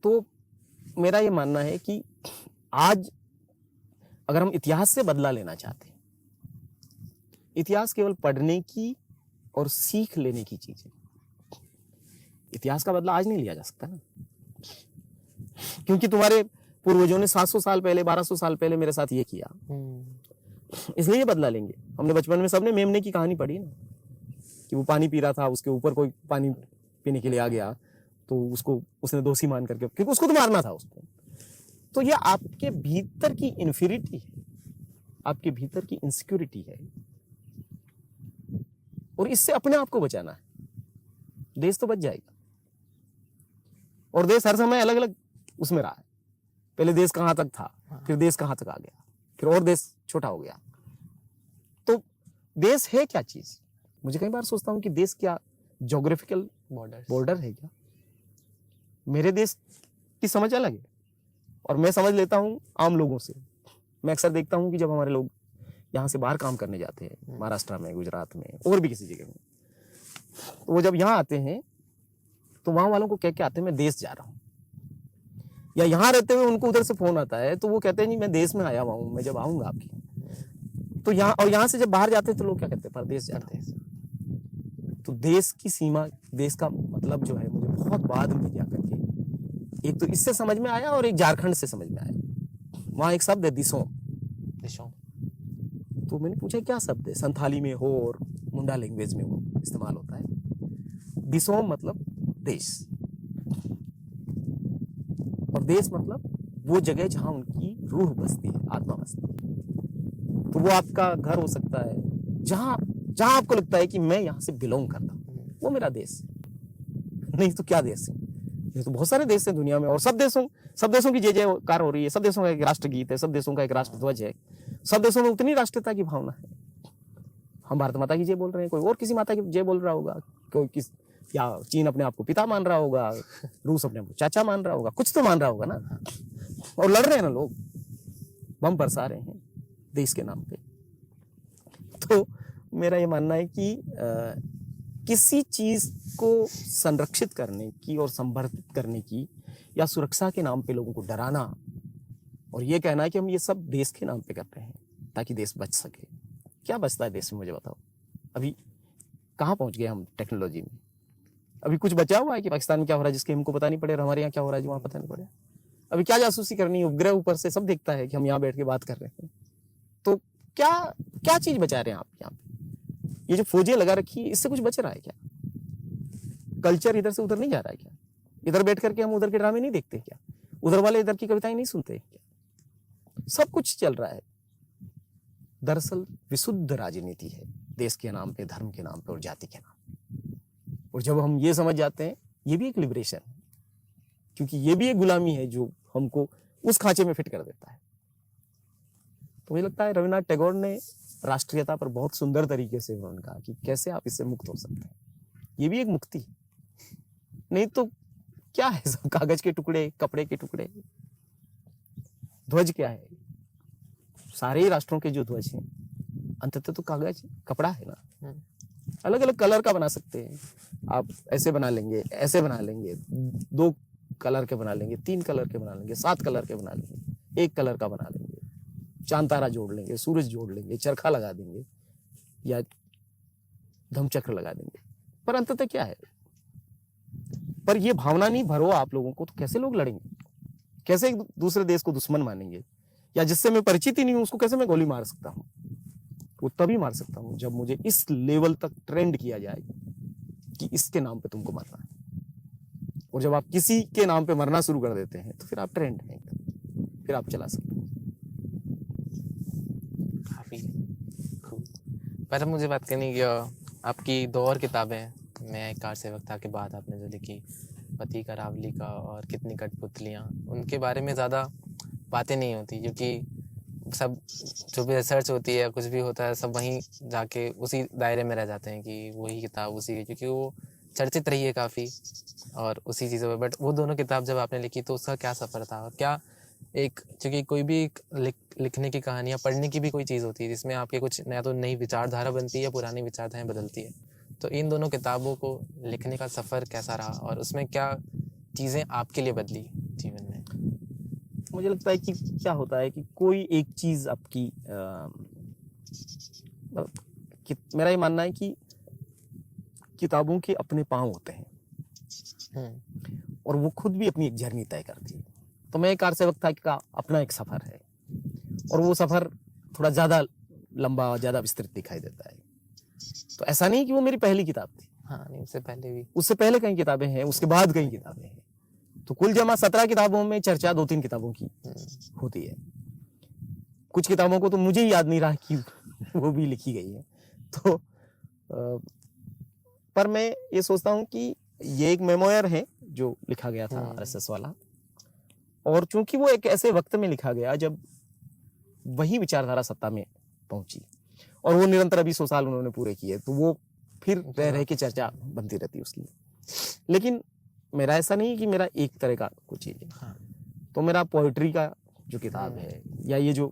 तो मेरा ये मानना है कि आज अगर हम इतिहास से बदला लेना चाहते हैं, इतिहास केवल पढ़ने की और सीख लेने की चीज है। इतिहास का बदला आज नहीं लिया जा सकता ना, क्योंकि तुम्हारे पूर्वजों ने 700 साल पहले, 1200 साल पहले मेरे साथ ये किया, इसलिए ये बदला लेंगे। हमने बचपन में सबने मेमने की कहानी पढ़ी ना, कि वो पानी पी रहा था, उसके ऊपर कोई पानी पीने के लिए आ गया तो उसको उसने दोषी मान करके, क्योंकि उसको तो मारना था उसको। तो ये आपके भीतर की इन्फीरिटी है, आपके भीतर की इनसिक्योरिटी है, और इससे अपने आप को बचाना है। देश तो बच जाएगा, और देश हर समय अलग अलग उसमें रहा है। पहले देश कहां तक था, फिर देश कहां तक आ गया, फिर और देश छोटा हो गया। तो देश है क्या चीज? मुझे कई बार सोचता हूं कि देश क्या ज्योग्राफिकल बॉर्डर है क्या? मेरे देश की समझ अलग है, और मैं समझ लेता हूं आम लोगों से। मैं अक्सर देखता हूं कि जब हमारे लोग यहाँ से बाहर काम करने जाते हैं, महाराष्ट्र में, गुजरात में, और भी किसी जगह में, तो वो जब यहाँ आते हैं तो वहां वालों को कह के आते हैं मैं देश जा रहा हूँ, या यहाँ रहते हुए उनको उधर से फोन आता है तो वो कहते हैं जी मैं देश में आया हुआ हूँ, मैं जब आऊंगा आपकी। तो यहाँ, और यहाँ से जब बाहर जाते हैं तो लोग क्या कहते हैं, परदेश जाते हैं। तो देश की सीमा, देश का मतलब जो है, मुझे बहुत बाद में जाकर के एक तो इससे समझ में आया, और एक झारखंड से समझ में आया। वहां एक शब्द है दिसोम। तो मैंने पूछा क्या शब्द है? संथाली में हो और मुंडा लैंग्वेज में वो इस्तेमाल होता है। दिसोम मतलब देश, और देश मतलब वो जगह जहां उनकी रूह बसती है, आत्मा बसती है। तो वो आपका घर हो सकता है, जहां जहां आपको लगता है कि मैं यहां से बिलोंग करता हूं, वो मेरा देश है। नहीं तो क्या देश है? ये तो बहुत सारे देश हैं दुनिया में, और सब देशों की जय जयकार हो रही है। सब देशों का एक राष्ट्रगीत है, सब देशों का एक राष्ट्रध्वज है, सब देशों में उतनी राष्ट्रीयता की भावना है। हम भारत माता की जय बोल रहे हैं, कोई और किसी माता की जय बोल रहा होगा, कोई किस, या चीन अपने आप को पिता मान रहा होगा, रूस अपने आप को चाचा मान रहा होगा, कुछ तो मान रहा होगा ना। और लड़ रहे हैं ना लोग, बम बरसा रहे हैं देश के नाम पे। तो मेरा ये मानना है कि किसी चीज को संरक्षित करने की और संवर्धित करने की, या सुरक्षा के नाम पे लोगों को डराना और ये कहना है कि हम ये सब देश के नाम पे कर रहे हैं ताकि देश बच सके। क्या बचता है देश में, मुझे बताओ। अभी कहाँ पहुंच गए हम टेक्नोलॉजी में? अभी कुछ बचा हुआ है कि पाकिस्तान में क्या हो रहा है जिसके हमको पता नहीं पड़े, और हमारे यहाँ क्या हो रहा है जो वहाँ पता नहीं पड़े? अभी क्या जासूसी करनी है? उपग्रह ऊपर से सब देखता है कि हम यहाँ बैठ के बात कर रहे हैं। तो क्या क्या चीज बचा रहे हैं आप यहाँ पे? ये जो फौजियां लगा रखी है, इससे कुछ बच रहा है क्या? कल्चर इधर से उधर नहीं जा रहा है क्या? इधर बैठ करके हम उधर के ड्रामे नहीं देखते क्या? उधर वाले इधर की कविताएं नहीं सुनते क्या? सब कुछ चल रहा है। दरअसल विशुद्ध राजनीति है, देश के नाम पे, धर्म के नाम पे और जाति के नाम पे। और जब हम ये समझ जाते हैं, ये भी एक लिबरेशन है, क्योंकि ये भी एक गुलामी है जो हमको उस खांचे में फिट कर देता है। तो मुझे लगता है रविन्द्रनाथ टैगोर ने राष्ट्रीयता पर बहुत सुंदर तरीके से उन्होंने कहा कि कैसे आप इससे मुक्त हो सकते हैं। ये भी एक मुक्ति है, नहीं तो क्या है? सब कागज के टुकड़े, कपड़े के टुकड़े। ध्वज क्या है? सारे ही राष्ट्रों के जो ध्वज हैं अंततः तो कागज, कपड़ा है ना। अलग अलग कलर का बना सकते हैं आप, ऐसे बना लेंगे, ऐसे बना लेंगे, 2 कलर के बना लेंगे, 3 कलर के बना लेंगे, 7 कलर के बना लेंगे, 1 कलर का बना लेंगे, चांद तारा जोड़ लेंगे, सूरज जोड़ लेंगे, चरखा लगा देंगे, या धमचक्र लगा देंगे। पर अंततः क्या है, पर ये भावना नहीं भरो आप लोगों को तो कैसे लोग लड़ेंगे, कैसे एक दूसरे देश को दुश्मन मानेंगे, या जिससे मैं परिचित ही नहीं हूं उसको कैसे मैं गोली मार सकता हूं। वो तभी मार सकता हूं जब मुझे इस लेवल तक ट्रेंड किया जाए कि इसके नाम पे तुमको मरना है। और जब आप किसी के नाम पे मरना शुरू कर देते हैं तो फिर आप ट्रेंड हैं, फिर आप चला सकते हैं। काफी खूब। पर अब मुझे बात करनी कि आपकी 2 और किताबें, मैं एक कार सेवक था के बाद आपने जो लिखी, पति का रावली का और कितनी कठपुतलियाँ, उनके बारे में ज़्यादा बातें नहीं होती, क्योंकि सब जो भी रिसर्च होती है कुछ भी होता है सब वहीं जाके उसी दायरे में रह जाते हैं कि वही किताब उसी की, क्योंकि वो चर्चित रही है काफ़ी और उसी चीज़ों पे। बट वो दोनों किताब जब आपने लिखी तो उसका क्या सफ़र था, और क्या एक, क्योंकि कोई भी एक लिखने की कहानी या पढ़ने की भी कोई चीज़ होती है जिसमें आपके कुछ नया तो नई विचारधारा बनती है या पुरानी विचारधाराएं बदलती है, तो इन दोनों किताबों को लिखने का सफ़र कैसा रहा और उसमें क्या चीज़ें आपके लिए बदली जीवन में? मुझे लगता है कि क्या होता है कि कोई एक चीज आपकी मेरा ये मानना है कि किताबों के अपने पांव होते हैं और वो खुद भी अपनी एक जर्नी तय करती है। तो मैं एक कार सेवक था का अपना एक सफर है और वो सफर थोड़ा ज्यादा लंबा, ज्यादा विस्तृत दिखाई देता है। तो ऐसा नहीं कि वो मेरी पहली किताब थी, हाँ नहीं, उससे पहले कई किताबें हैं, उसके बाद कई किताबें हैं। तो कुल जमा 17 किताबों में चर्चा 2-3 किताबों की होती है। कुछ किताबों को तो मुझे ही याद नहीं रहा कि वो भी लिखी गई है। तो पर मैं ये सोचता हूँ कि ये एक मेमोयर है जो लिखा गया था आरएसएस वाला, और चूंकि वो एक ऐसे वक्त में लिखा गया जब वही विचारधारा सत्ता में पहुंची और वो निरंतर अभी 100 साल उन्होंने पूरे किए, तो वो फिर रह के चर्चा बनती रहती है उसकी। लेकिन मेरा ऐसा नहीं कि मेरा एक तरह का कुछ चीज है। हाँ। तो मेरा पोइट्री का जो किताब है या ये जो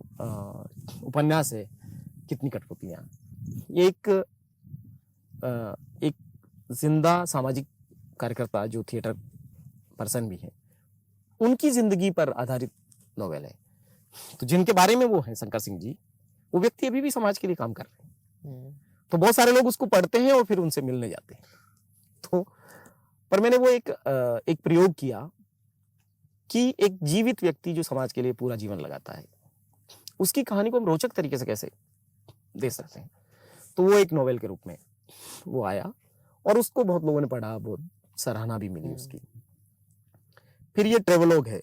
उपन्यास है कितनी कठपुतलियां, ये एक जिंदा सामाजिक कार्यकर्ता जो थिएटर पर्सन भी है उनकी जिंदगी पर आधारित नॉवेल है। तो जिनके बारे में वो है शंकर सिंह जी, वो व्यक्ति अभी भी समाज के लिए काम कर रहे हैं। तो बहुत सारे लोग उसको पढ़ते हैं और फिर उनसे मिलने जाते हैं। तो पर मैंने वो एक प्रयोग किया कि एक जीवित व्यक्ति जो समाज के लिए पूरा जीवन लगाता है उसकी कहानी को हम रोचक तरीके से कैसे दे सकते हैं। तो वो एक नॉवेल के रूप में वो आया और उसको बहुत लोगों ने पढ़ा, बहुत सराहना भी मिली उसकी। फिर ये ट्रेवलॉग है,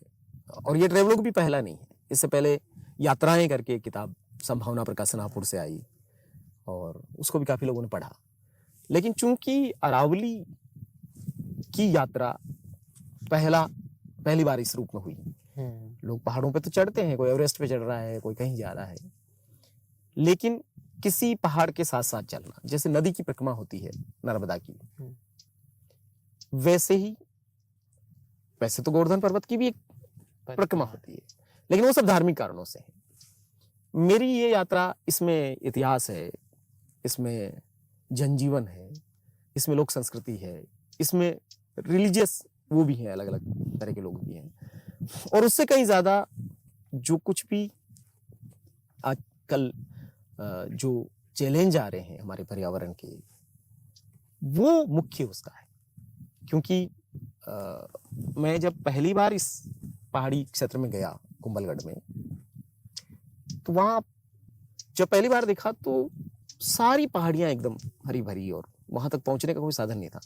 और ये ट्रेवलॉग भी पहला नहीं है। इससे पहले यात्राएं करके एक किताब संभावना प्रकाशनापुर से आई और उसको भी काफी लोगों ने पढ़ा। लेकिन चूंकि अरावली की यात्रा पहली बार इस रूप में हुई, लोग पहाड़ों पे तो चढ़ते हैं, कोई एवरेस्ट पे चढ़ रहा है, कोई कहीं जा रहा है, लेकिन किसी पहाड़ के साथ साथ चलना, जैसे नदी की परिक्रमा होती है नर्मदा की, वैसे तो गोवर्धन पर्वत की भी एक परिक्रमा होती है, लेकिन वो सब धार्मिक कारणों से है। मेरी ये यात्रा, इसमें इतिहास है, इसमें जनजीवन है, इसमें लोक संस्कृति है, इसमें रिलीजियस वो भी हैं, अलग अलग तरह के लोग भी हैं, और उससे कहीं ज्यादा जो कुछ भी आजकल जो चैलेंज आ रहे हैं हमारे पर्यावरण के, वो मुख्य उसका है। क्योंकि मैं जब पहली बार इस पहाड़ी क्षेत्र में गया कुंभलगढ़ में, तो वहां जब पहली बार देखा तो सारी पहाड़ियां एकदम हरी भरी और वहां तक पहुंचने का कोई साधन नहीं था।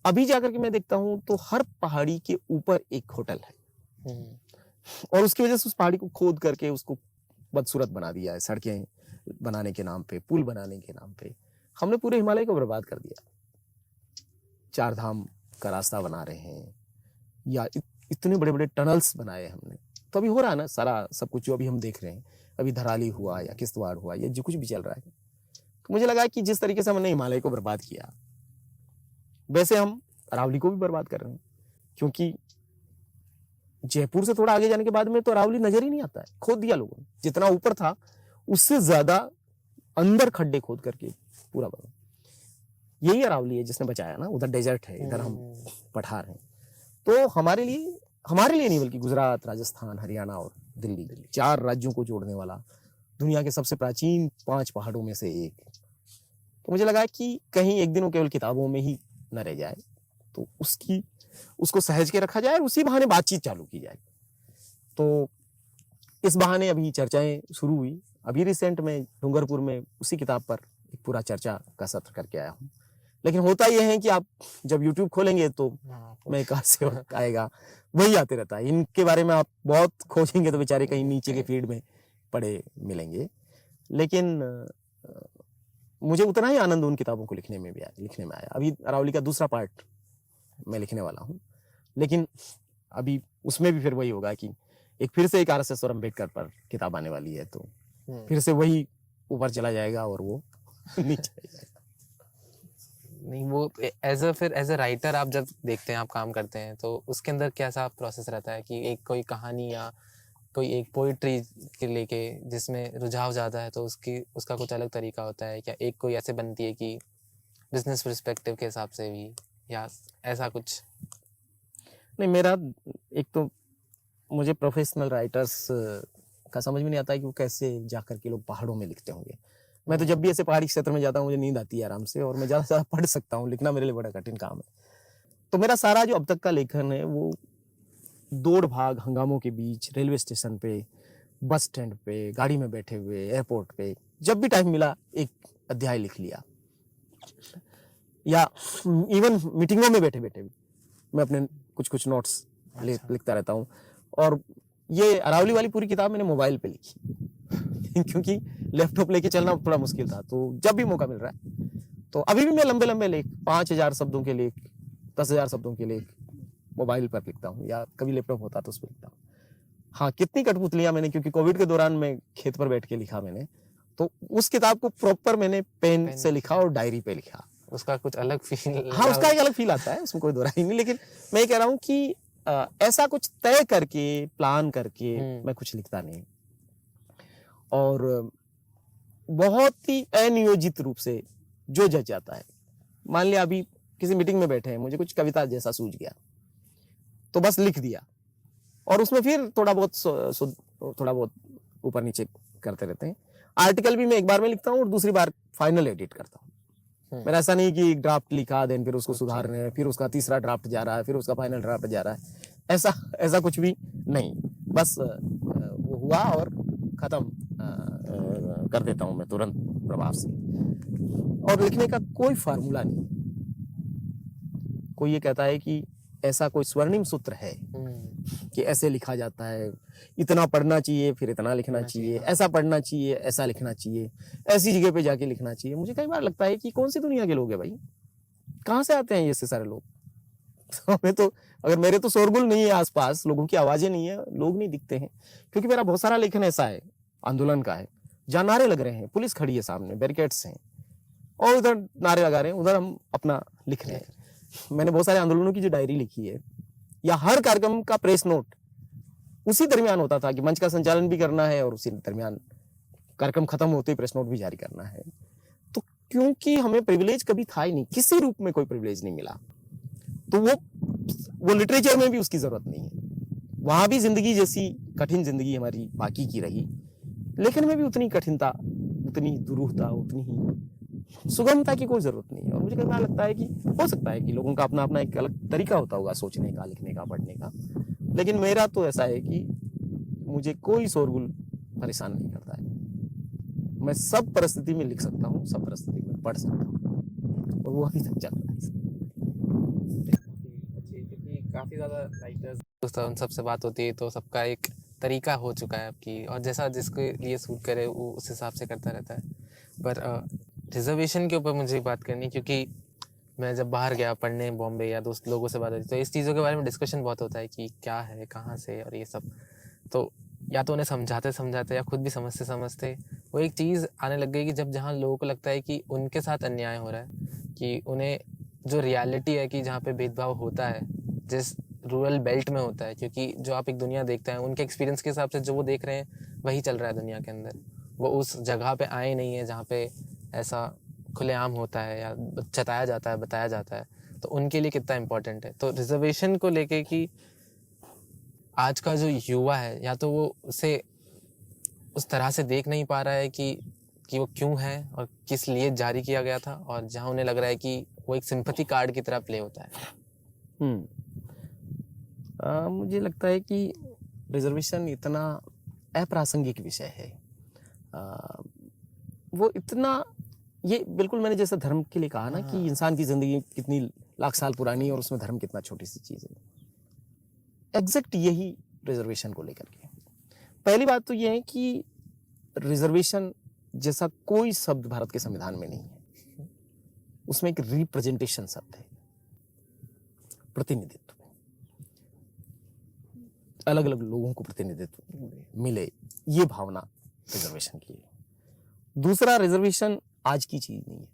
अभी जाकर के मैं देखता हूं तो हर पहाड़ी के ऊपर एक होटल है, और उसकी वजह से उस पहाड़ी को खोद करके उसको बदसूरत बना दिया है। सड़कें बनाने के नाम पे, पुल बनाने के नाम पे हमने पूरे हिमालय को बर्बाद कर दिया। 4 धाम का रास्ता बना रहे हैं, या इतने बड़े बड़े टनल्स बनाए हमने। तो अभी हो रहा है ना सारा सब कुछ जो अभी हम देख रहे हैं, अभी धराली हुआ या किश्तवाड़ हुआ या जो कुछ भी चल रहा है। तो मुझे लगा कि जिस तरीके से हमने हिमालय को बर्बाद किया, वैसे हम अरावली को भी बर्बाद कर रहे हैं। क्योंकि जयपुर से थोड़ा आगे जाने के बाद में तो अरावली नजर ही नहीं आता है, खोद दिया लोगों ने। जितना ऊपर था उससे ज्यादा अंदर खड्डे खोद करके पूरा बना। यही अरावली है जिसने बचाया ना, उधर डेजर्ट है, इधर हम पठार हैं। तो हमारे लिए नहीं बल्कि गुजरात, राजस्थान, हरियाणा और दिल्ली 4 राज्यों को जोड़ने वाला दुनिया के सबसे प्राचीन 5 पहाड़ों में से एक। तो मुझे लगा कि कहीं एक दिन वो केवल किताबों में ही न रह जाए, तो उसको सहेज के रखा जाए और उसी बहाने बातचीत चालू की जाए। तो इस बहाने अभी चर्चाएं शुरू हुई। अभी रिसेंट में डूंगरपुर में उसी किताब पर एक पूरा चर्चा का सत्र करके आया हूँ। लेकिन होता यह है कि आप जब YouTube खोलेंगे तो मैं कहाँ से आएगा, वही आते रहता है। इनके बारे में आप बहुत खोजेंगे तो बेचारे कहीं नीचे के फीड में पड़े मिलेंगे। लेकिन मुझे उतना ही आनंद उन किताबों को लिखने में आया। अभी अरावली का दूसरा पार्ट मैं लिखने वाला हूँ, लेकिन अभी उसमें भी फिर वही होगा कि फिर से एक RSS और अम्बेडकर पर किताब आने वाली है, तो फिर से वही ऊपर चला जाएगा और वो नीचे जाएगा। नहीं, वो एज अ राइटर आप जब देखते हैं, आप काम करते हैं, तो उसके अंदर कैसा प्रोसेस रहता है कि एक कोई कहानी या कोई एक पोइट्री के लेके जिसमें रुझाव ज़्यादा है तो उसका कुछ अलग तरीका होता है क्या? एक कोई ऐसे बनती है कि बिजनेस पर्सपेक्टिव के हिसाब से भी, या ऐसा कुछ? नहीं, मेरा एक तो मुझे प्रोफेशनल राइटर्स का समझ में नहीं आता है कि वो कैसे जाकर के लोग पहाड़ों में लिखते होंगे। मैं तो जब भी ऐसे पहाड़ी क्षेत्र में जाता हूँ मुझे नींद आती है आराम से, और मैं ज़्यादा से ज़्यादा पढ़ सकता हूँ। लिखना मेरे लिए बड़ा कठिन काम है। तो मेरा सारा जो अब तक का लेखन है वो दौड़ भाग हंगामों के बीच, रेलवे स्टेशन पे, बस स्टैंड पे, गाड़ी में बैठे हुए, एयरपोर्ट पे, जब भी टाइम मिला एक अध्याय लिख लिया, या इवन मीटिंगों में बैठे बैठे भी मैं अपने कुछ नोट्स लिखता रहता हूँ। और ये अरावली वाली पूरी किताब मैंने मोबाइल पे लिखी क्योंकि लैपटॉप लेके चलना थोड़ा मुश्किल था। तो जब भी मौका मिल रहा है, तो अभी भी मैं लंबे लंबे लेख, 5000 शब्दों के लेख, 10,000 शब्दों के लेख मोबाइल पर लिखता हूँ, या कभी लैपटॉप होता तो उस पर लिखता हूँ। हाँ, कितनी कठपुतलियां मैंने, क्योंकि कोविड के दौरान मैं खेत पर बैठ के लिखा मैंने, तो उस किताब को प्रॉपर मैंने पेन से लिखा और डायरी पे लिखा। उसका कुछ अलग फील? हाँ, उसका एक अलग फील आता है, उसमें कोई दो राय नहीं। लेकिन मैं ये कह रहा हूँ कि ऐसा कुछ तय करके, प्लान करके मैं कुछ लिखता नहीं, और बहुत ही अनियोजित रूप से जो जच जाता है। मान लिया अभी किसी मीटिंग में बैठे हैं, मुझे कुछ कविता जैसा सूझ गया तो बस लिख दिया, और उसमें फिर थोड़ा बहुत ऊपर नीचे करते रहते हैं। आर्टिकल भी मैं एक बार में लिखता हूँ और दूसरी बार फाइनल एडिट करता हूँ। मेरा ऐसा नहीं कि ड्राफ्ट लिखा, देन फिर उसको सुधारने, फिर उसका तीसरा ड्राफ्ट जा रहा है, फिर उसका फाइनल ड्राफ्ट जा रहा है। ऐसा कुछ भी नहीं, बस वो हुआ और खत्म कर देता हूँ मैं तुरंत प्रभाव से। और लिखने का कोई फार्मूला नहीं। कोई ये कहता है कि ऐसा कोई स्वर्णिम सूत्र है कि ऐसे लिखा जाता है, इतना पढ़ना चाहिए फिर इतना लिखना चाहिए, ऐसा पढ़ना चाहिए ऐसा लिखना चाहिए, ऐसी जगह पे जाके लिखना चाहिए। मुझे कई बार लगता है कि कौन सी दुनिया के लोग हैं भाई, कहाँ से आते हैं ये सारे लोग? हमें तो, अगर मेरे तो शोरगुल नहीं है आसपास, लोगों की आवाजें नहीं है, लोग नहीं दिखते हैं, क्योंकि मेरा बहुत सारा लेखन ऐसा है आंदोलन का है, जहाँ नारे लग रहे हैं, पुलिस खड़ी है सामने, बैरिकेड्स हैं, और उधर नारे लगा रहे हैं, उधर हम अपना लिख रहे हैं। मैंने बहुत सारे आंदोलनों की जो डायरी लिखी है, या हर कार्यक्रम का प्रेस नोट उसी दरमियान होता था कि मंच का संचालन भी करना है और उसी दरमियान कार्यक्रम खत्म होते ही प्रेस नोट भी जारी करना है। तो क्योंकि हमें प्रिविलेज कभी था ही नहीं, किसी रूप में कोई प्रिविलेज नहीं मिला, तो वो लिटरेचर में भी उसकी जरूरत नहीं है। वहां भी जिंदगी जैसी कठिन जिंदगी हमारी बाकी की रही, लेखन में भी उतनी कठिनता, उतनी दुरूहता, उतनी ही सुगमता की कोई जरूरत नहीं है। और मुझे कई बार लगता है कि हो सकता है कि लोगों का अपना अपना एक अलग तरीका होता होगा सोचने का, लिखने का, पढ़ने का, लेकिन मेरा तो ऐसा है कि मुझे कोई शोरगुल परेशान नहीं करता है। मैं सब परिस्थिति में लिख सकता हूँ, सब परिस्थिति में पढ़ सकता हूँ, और वो अभी तक चल रहा है। क्योंकि काफी ज्यादा राइटर्स, उन सबसे बात होती है तो सबका एक तरीका हो चुका है आपकी, और जैसा जिसके लिए सूट करे वो उस हिसाब से करता रहता है। पर रिजर्वेशन के ऊपर मुझे बात करनी, क्योंकि मैं जब बाहर गया पढ़ने बॉम्बे या दोस्त लोगों से बात होती तो इस चीज़ों के बारे में डिस्कशन बहुत होता है कि क्या है, कहाँ से, और ये सब। तो या तो उन्हें समझाते या खुद भी समझते वो एक चीज़ आने लग गई कि जब जहाँ लोगों को लगता है कि उनके साथ अन्याय हो रहा है, कि उन्हें जो रियलिटी है कि जहाँ पे भेदभाव होता है, जिस रूरल बेल्ट में होता है, क्योंकि जो आप एक दुनिया देखते हैं उनके एक्सपीरियंस के हिसाब से जो वो देख रहे हैं वही चल रहा है दुनिया के अंदर। वो उस जगह पे आए नहीं है जहाँ पे ऐसा खुलेआम होता है या जताया जाता है, बताया जाता है, तो उनके लिए कितना इम्पोर्टेंट है। तो रिजर्वेशन को लेके कि आज का जो युवा है, या तो वो उसे उस तरह से देख नहीं पा रहा है कि वो क्यों है और किस लिए जारी किया गया था, और जहाँ उन्हें लग रहा है कि वो एक सिंपैथी कार्ड की तरह प्ले होता है। मुझे लगता है कि रिजर्वेशन इतना अप्रासंगिक विषय है। वो इतना, ये बिल्कुल मैंने जैसा धर्म के लिए कहा ना कि इंसान की जिंदगी कितनी लाख साल पुरानी है और उसमें धर्म कितना छोटी सी चीज है, एग्जैक्ट यही रिजर्वेशन को लेकर के। पहली बात तो ये है कि रिजर्वेशन जैसा कोई शब्द भारत के संविधान में नहीं है। उसमें एक रिप्रेजेंटेशन शब्द है, प्रतिनिधित्व, अलग अलग लोगों को प्रतिनिधित्व मिले, ये भावना रिजर्वेशन की है। दूसरा, रिजर्वेशन आज की चीज नहीं है।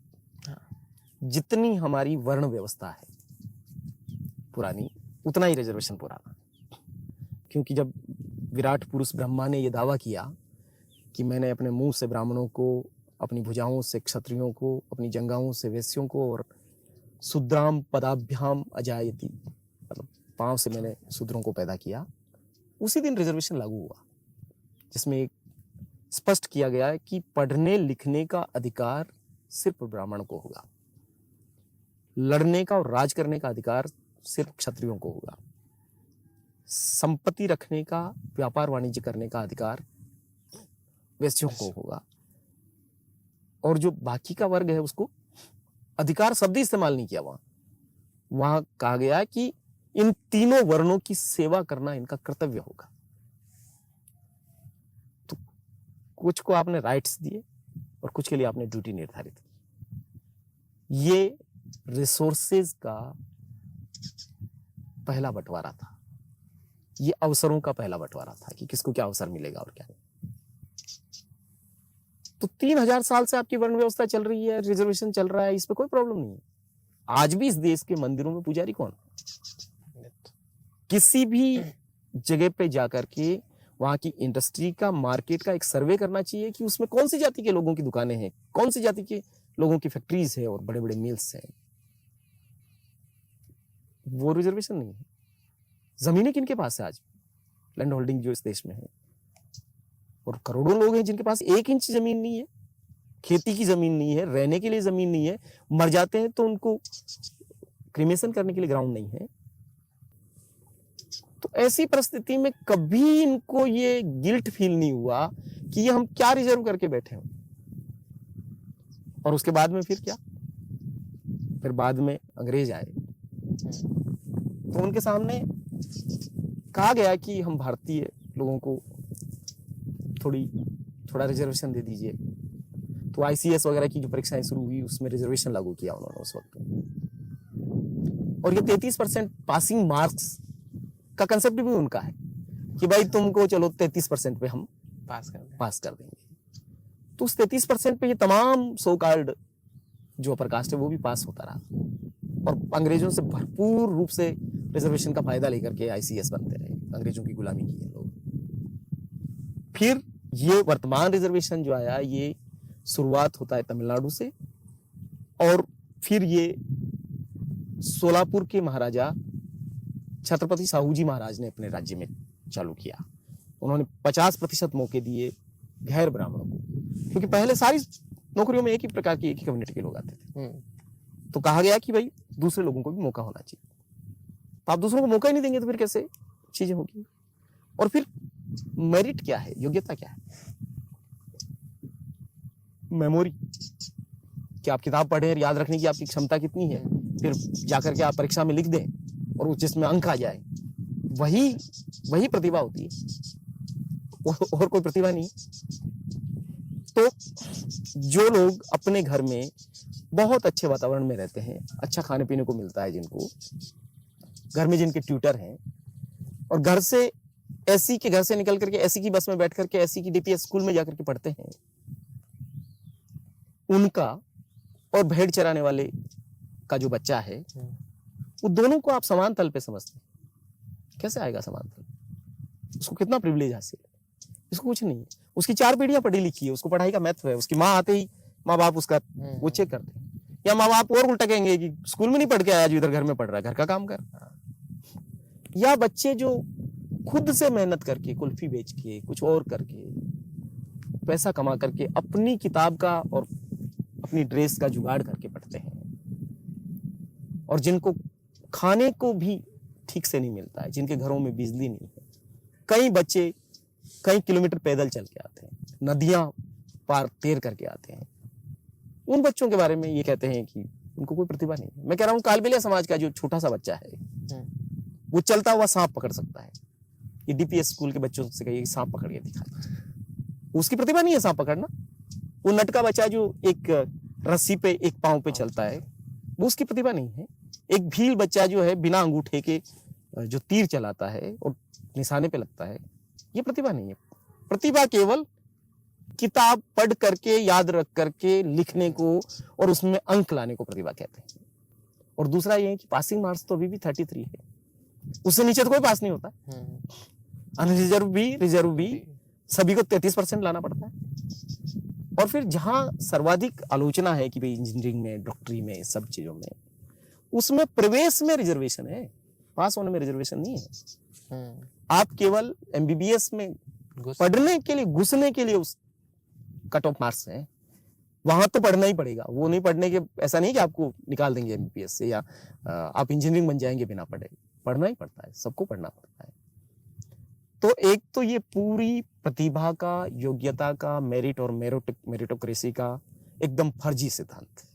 जितनी हमारी वर्ण व्यवस्था है पुरानी, उतना ही रिजर्वेशन पुराना। क्योंकि जब विराट पुरुष ब्रह्मा ने यह दावा किया कि मैंने अपने मुंह से ब्राह्मणों को, अपनी भुजाओं से क्षत्रियों को, अपनी जंघाओं से वैश्यों को और शूद्राम पदाभ्याम अजायति, मतलब पांव से मैंने शूद्रों को पैदा किया, उसी दिन रिजर्वेशन लागू हुआ, जिसमें एक स्पष्ट किया गया है कि पढ़ने लिखने का अधिकार सिर्फ ब्राह्मण को होगा, लड़ने का और राज करने का अधिकार सिर्फ क्षत्रियों को होगा, संपत्ति रखने का, व्यापार वाणिज्य करने का अधिकार वैश्यों को होगा, और जो बाकी का वर्ग है उसको, अधिकार शब्द इस्तेमाल नहीं किया वहां कहा गया कि इन तीनों वर्णों की सेवा करना इनका कर्तव्य होगा। तो कुछ को आपने राइट्स दिए और कुछ के लिए आपने ड्यूटी निर्धारित की। ये रिसोर्सेज का पहला बंटवारा था, ये अवसरों का पहला बंटवारा था कि किसको क्या अवसर मिलेगा और क्या नहीं। तो 3000 साल से आपकी वर्ण व्यवस्था चल रही है, रिजर्वेशन चल रहा है, इस पे कोई प्रॉब्लम नहीं है। आज भी इस देश के मंदिरों में पुजारी कौन? किसी भी जगह पे जाकर के वहां की इंडस्ट्री का, मार्केट का एक सर्वे करना चाहिए कि उसमें कौन सी जाति के लोगों की दुकानें हैं, कौन सी जाति के लोगों की फैक्ट्रीज है और बड़े बड़े मिल्स हैं। वो रिजर्वेशन नहीं है। जमीनें किनके पास है आज? लैंड होल्डिंग जो इस देश में है, और करोड़ों लोग हैं जिनके पास 1 इंच जमीन नहीं है, खेती की जमीन नहीं है, रहने के लिए जमीन नहीं है, मर जाते हैं तो उनको क्रिमेशन करने के लिए ग्राउंड नहीं है। तो ऐसी परिस्थिति में कभी इनको ये गिल्ट फील नहीं हुआ कि ये हम क्या रिजर्व करके बैठे हैं। और उसके बाद में फिर क्या, फिर बाद में अंग्रेज आए तो उनके सामने कहा गया कि हम भारतीय लोगों को थोड़ा रिजर्वेशन दे दीजिए। तो आईसीएस वगैरह की जो परीक्षाएं शुरू हुई उसमें रिजर्वेशन लागू किया उन्होंने उस वक्त। और ये 33% पासिंग मार्क्स का कंसेप्ट भी उनका है कि भाई तुमको चलो 33% पे हम पास कर देंगे। तो उस 33% पे ये तमाम सो कॉल्ड जो अपर कास्ट है वो भी पास होता रहा, और अंग्रेजों से भरपूर रूप से रिजर्वेशन का फायदा लेकर के आईसीएस बनते रहे, अंग्रेजों की गुलामी की है लोग। फिर ये वर्तमान रिजर्वेशन जो आया, ये शुरुआत होता है तमिलनाडु से, और फिर ये सोलापुर के महाराजा छत्रपति साहू जी महाराज ने अपने राज्य में चालू किया। उन्होंने 50% मौके दिए गैर ब्राह्मणों को, क्योंकि पहले सारी नौकरियों में एक ही प्रकार की, एक ही कम्युनिटी के लोग आते थे। तो कहा गया कि भाई दूसरे लोगों को भी मौका होना चाहिए। तो आप दूसरों को मौका ही नहीं देंगे तो फिर कैसे चीजें होगी। और फिर मेरिट क्या है, योग्यता क्या है? मेमोरी, कि आप किताब पढ़े और याद रखने की आपकी क्षमता कितनी है, फिर जाकर के आप परीक्षा में लिख दें और जिसमें अंक आ जाए, वही प्रतिभा होती है, और कोई प्रतिभा नहीं। तो जो लोग अपने घर में बहुत अच्छे वातावरण में रहते हैं, अच्छा खाने पीने को मिलता है, जिनको घर में जिनके ट्यूटर हैं, और घर से एससी के घर से निकल करके एससी की बस में बैठ करके एससी की डीपीएस स्कूल में जाकर के पढ़ते हैं, उनका और भेड़ चराने वाले का जो बच्चा है, वो दोनों को आप समान तल पे समझते हैं। कैसे आएगा समान तल? उसको कितना प्रिविलेज हासिल है? इसको कुछ नहीं है। उसकी 4 पीढ़ियां पढ़ी लिखी है, उसको पढ़ाई का महत्व है। उसकी माँ आते ही माँ बाप उसका वो चेक करते हैं, या माँ बाप और उल्टा कहेंगे कि स्कूल में नहीं पढ़ के आया, जो इधर घर में पढ़ रहा है, घर का काम कर। या बच्चे जो खुद से मेहनत करके, कुल्फी बेच के, कुछ और करके, पैसा कमा करके अपनी किताब का और अपनी ड्रेस का जुगाड़ करके पढ़ते हैं, और जिनको खाने को भी ठीक से नहीं मिलता है, जिनके घरों में बिजली नहीं है। कई बच्चे कई किलोमीटर पैदल चल के आते हैं, नदियां पार तैर करके आते हैं। उन बच्चों के बारे में ये कहते हैं कि उनको कोई प्रतिभा नहीं है। मैं कह रहा हूँ कालबेलिया समाज का जो छोटा सा बच्चा है वो चलता हुआ सांप पकड़ सकता है। ये डीपीएस स्कूल के बच्चों से कहिए सांप पकड़ के दिखा, उसकी प्रतिभा नहीं है सांप पकड़ना। वो नटका बच्चा जो एक रस्सी पे एक पांव पे चलता है वो उसकी प्रतिभा नहीं है। एक भील बच्चा जो है बिना अंगूठे के जो तीर चलाता है और निशाने पे लगता है, ये प्रतिभा नहीं है। प्रतिभा केवल किताब पढ़ करके याद रख करके लिखने को और उसमें अंक लाने को प्रतिभा कहते हैं। और दूसरा ये है कि पासिंग मार्क्स तो अभी भी 33 है, उससे नीचे तो कोई पास नहीं होता। अनरिजर्व भी रिजर्व भी सभी को 33% लाना पड़ता है। और फिर जहां सर्वाधिक आलोचना है कि भाई इंजीनियरिंग में, डॉक्टरी में, सब चीजों में, उसमें प्रवेश में रिजर्वेशन है, पास होने में रिजर्वेशन नहीं है। आप केवल एमबीबीएस में पढ़ने के लिए, घुसने के लिए उस कट ऑफ मार्क्स हैं, वहां तो पढ़ना ही पड़ेगा। वो नहीं पढ़ने के, ऐसा नहीं कि आपको निकाल देंगे एमबीबीएस से या आप इंजीनियरिंग बन जाएंगे बिना पढ़े। पढ़ना ही पड़ता है, सबको पढ़ना पड़ता है। तो एक तो ये पूरी प्रतिभा का, योग्यता का, मेरिट और मेरिटोक्रेसी का एकदम फर्जी सिद्धांत है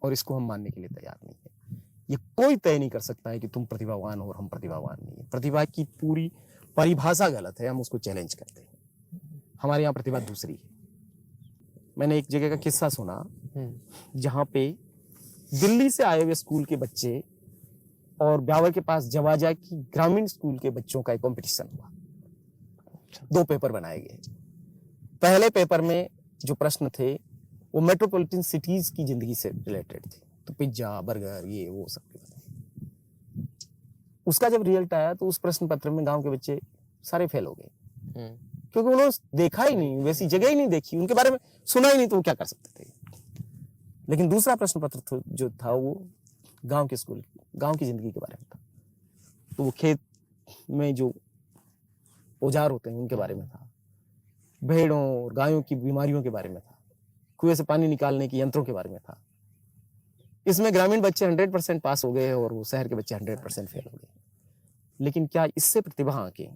और इसको हम मानने के लिए तैयार नहीं है। ये कोई तय नहीं कर सकता है कि तुम प्रतिभावान हो और हम प्रतिभावान नहीं है। प्रतिभा की पूरी परिभाषा गलत है, हम उसको चैलेंज करते हैं। हमारे यहाँ प्रतिभा दूसरी है। मैंने एक जगह का किस्सा सुना जहाँ पे दिल्ली से आए हुए स्कूल के बच्चे और ब्यावर के पास जवाजा की ग्रामीण स्कूल के बच्चों का एक कंपटीशन हुआ। 2 पेपर बनाए गए। पहले पेपर में जो प्रश्न थे वो मेट्रोपॉलिटन सिटीज की जिंदगी से रिलेटेड थे, तो पिज्जा, बर्गर, ये वो सब। उसका जब रिजल्ट आया तो उस प्रश्न पत्र में गांव के बच्चे सारे फेल हो गए, क्योंकि उन्होंने देखा ही नहीं, वैसी जगह ही नहीं देखी, उनके बारे में सुना ही नहीं, तो वो क्या कर सकते थे। लेकिन दूसरा प्रश्न पत्र जो था वो गांव के स्कूल, गांव की जिंदगी के बारे में था। तो वो खेत में जो औजार होते हैं उनके बारे में था, भेड़ों और गायों की बीमारियों के बारे में था, कुएं से पानी निकालने के यंत्रों के बारे में था। इसमें ग्रामीण बच्चे 100% पास हो गए और वो शहर के बच्चे 100% फेल हो गए। लेकिन क्या इससे प्रतिभा आके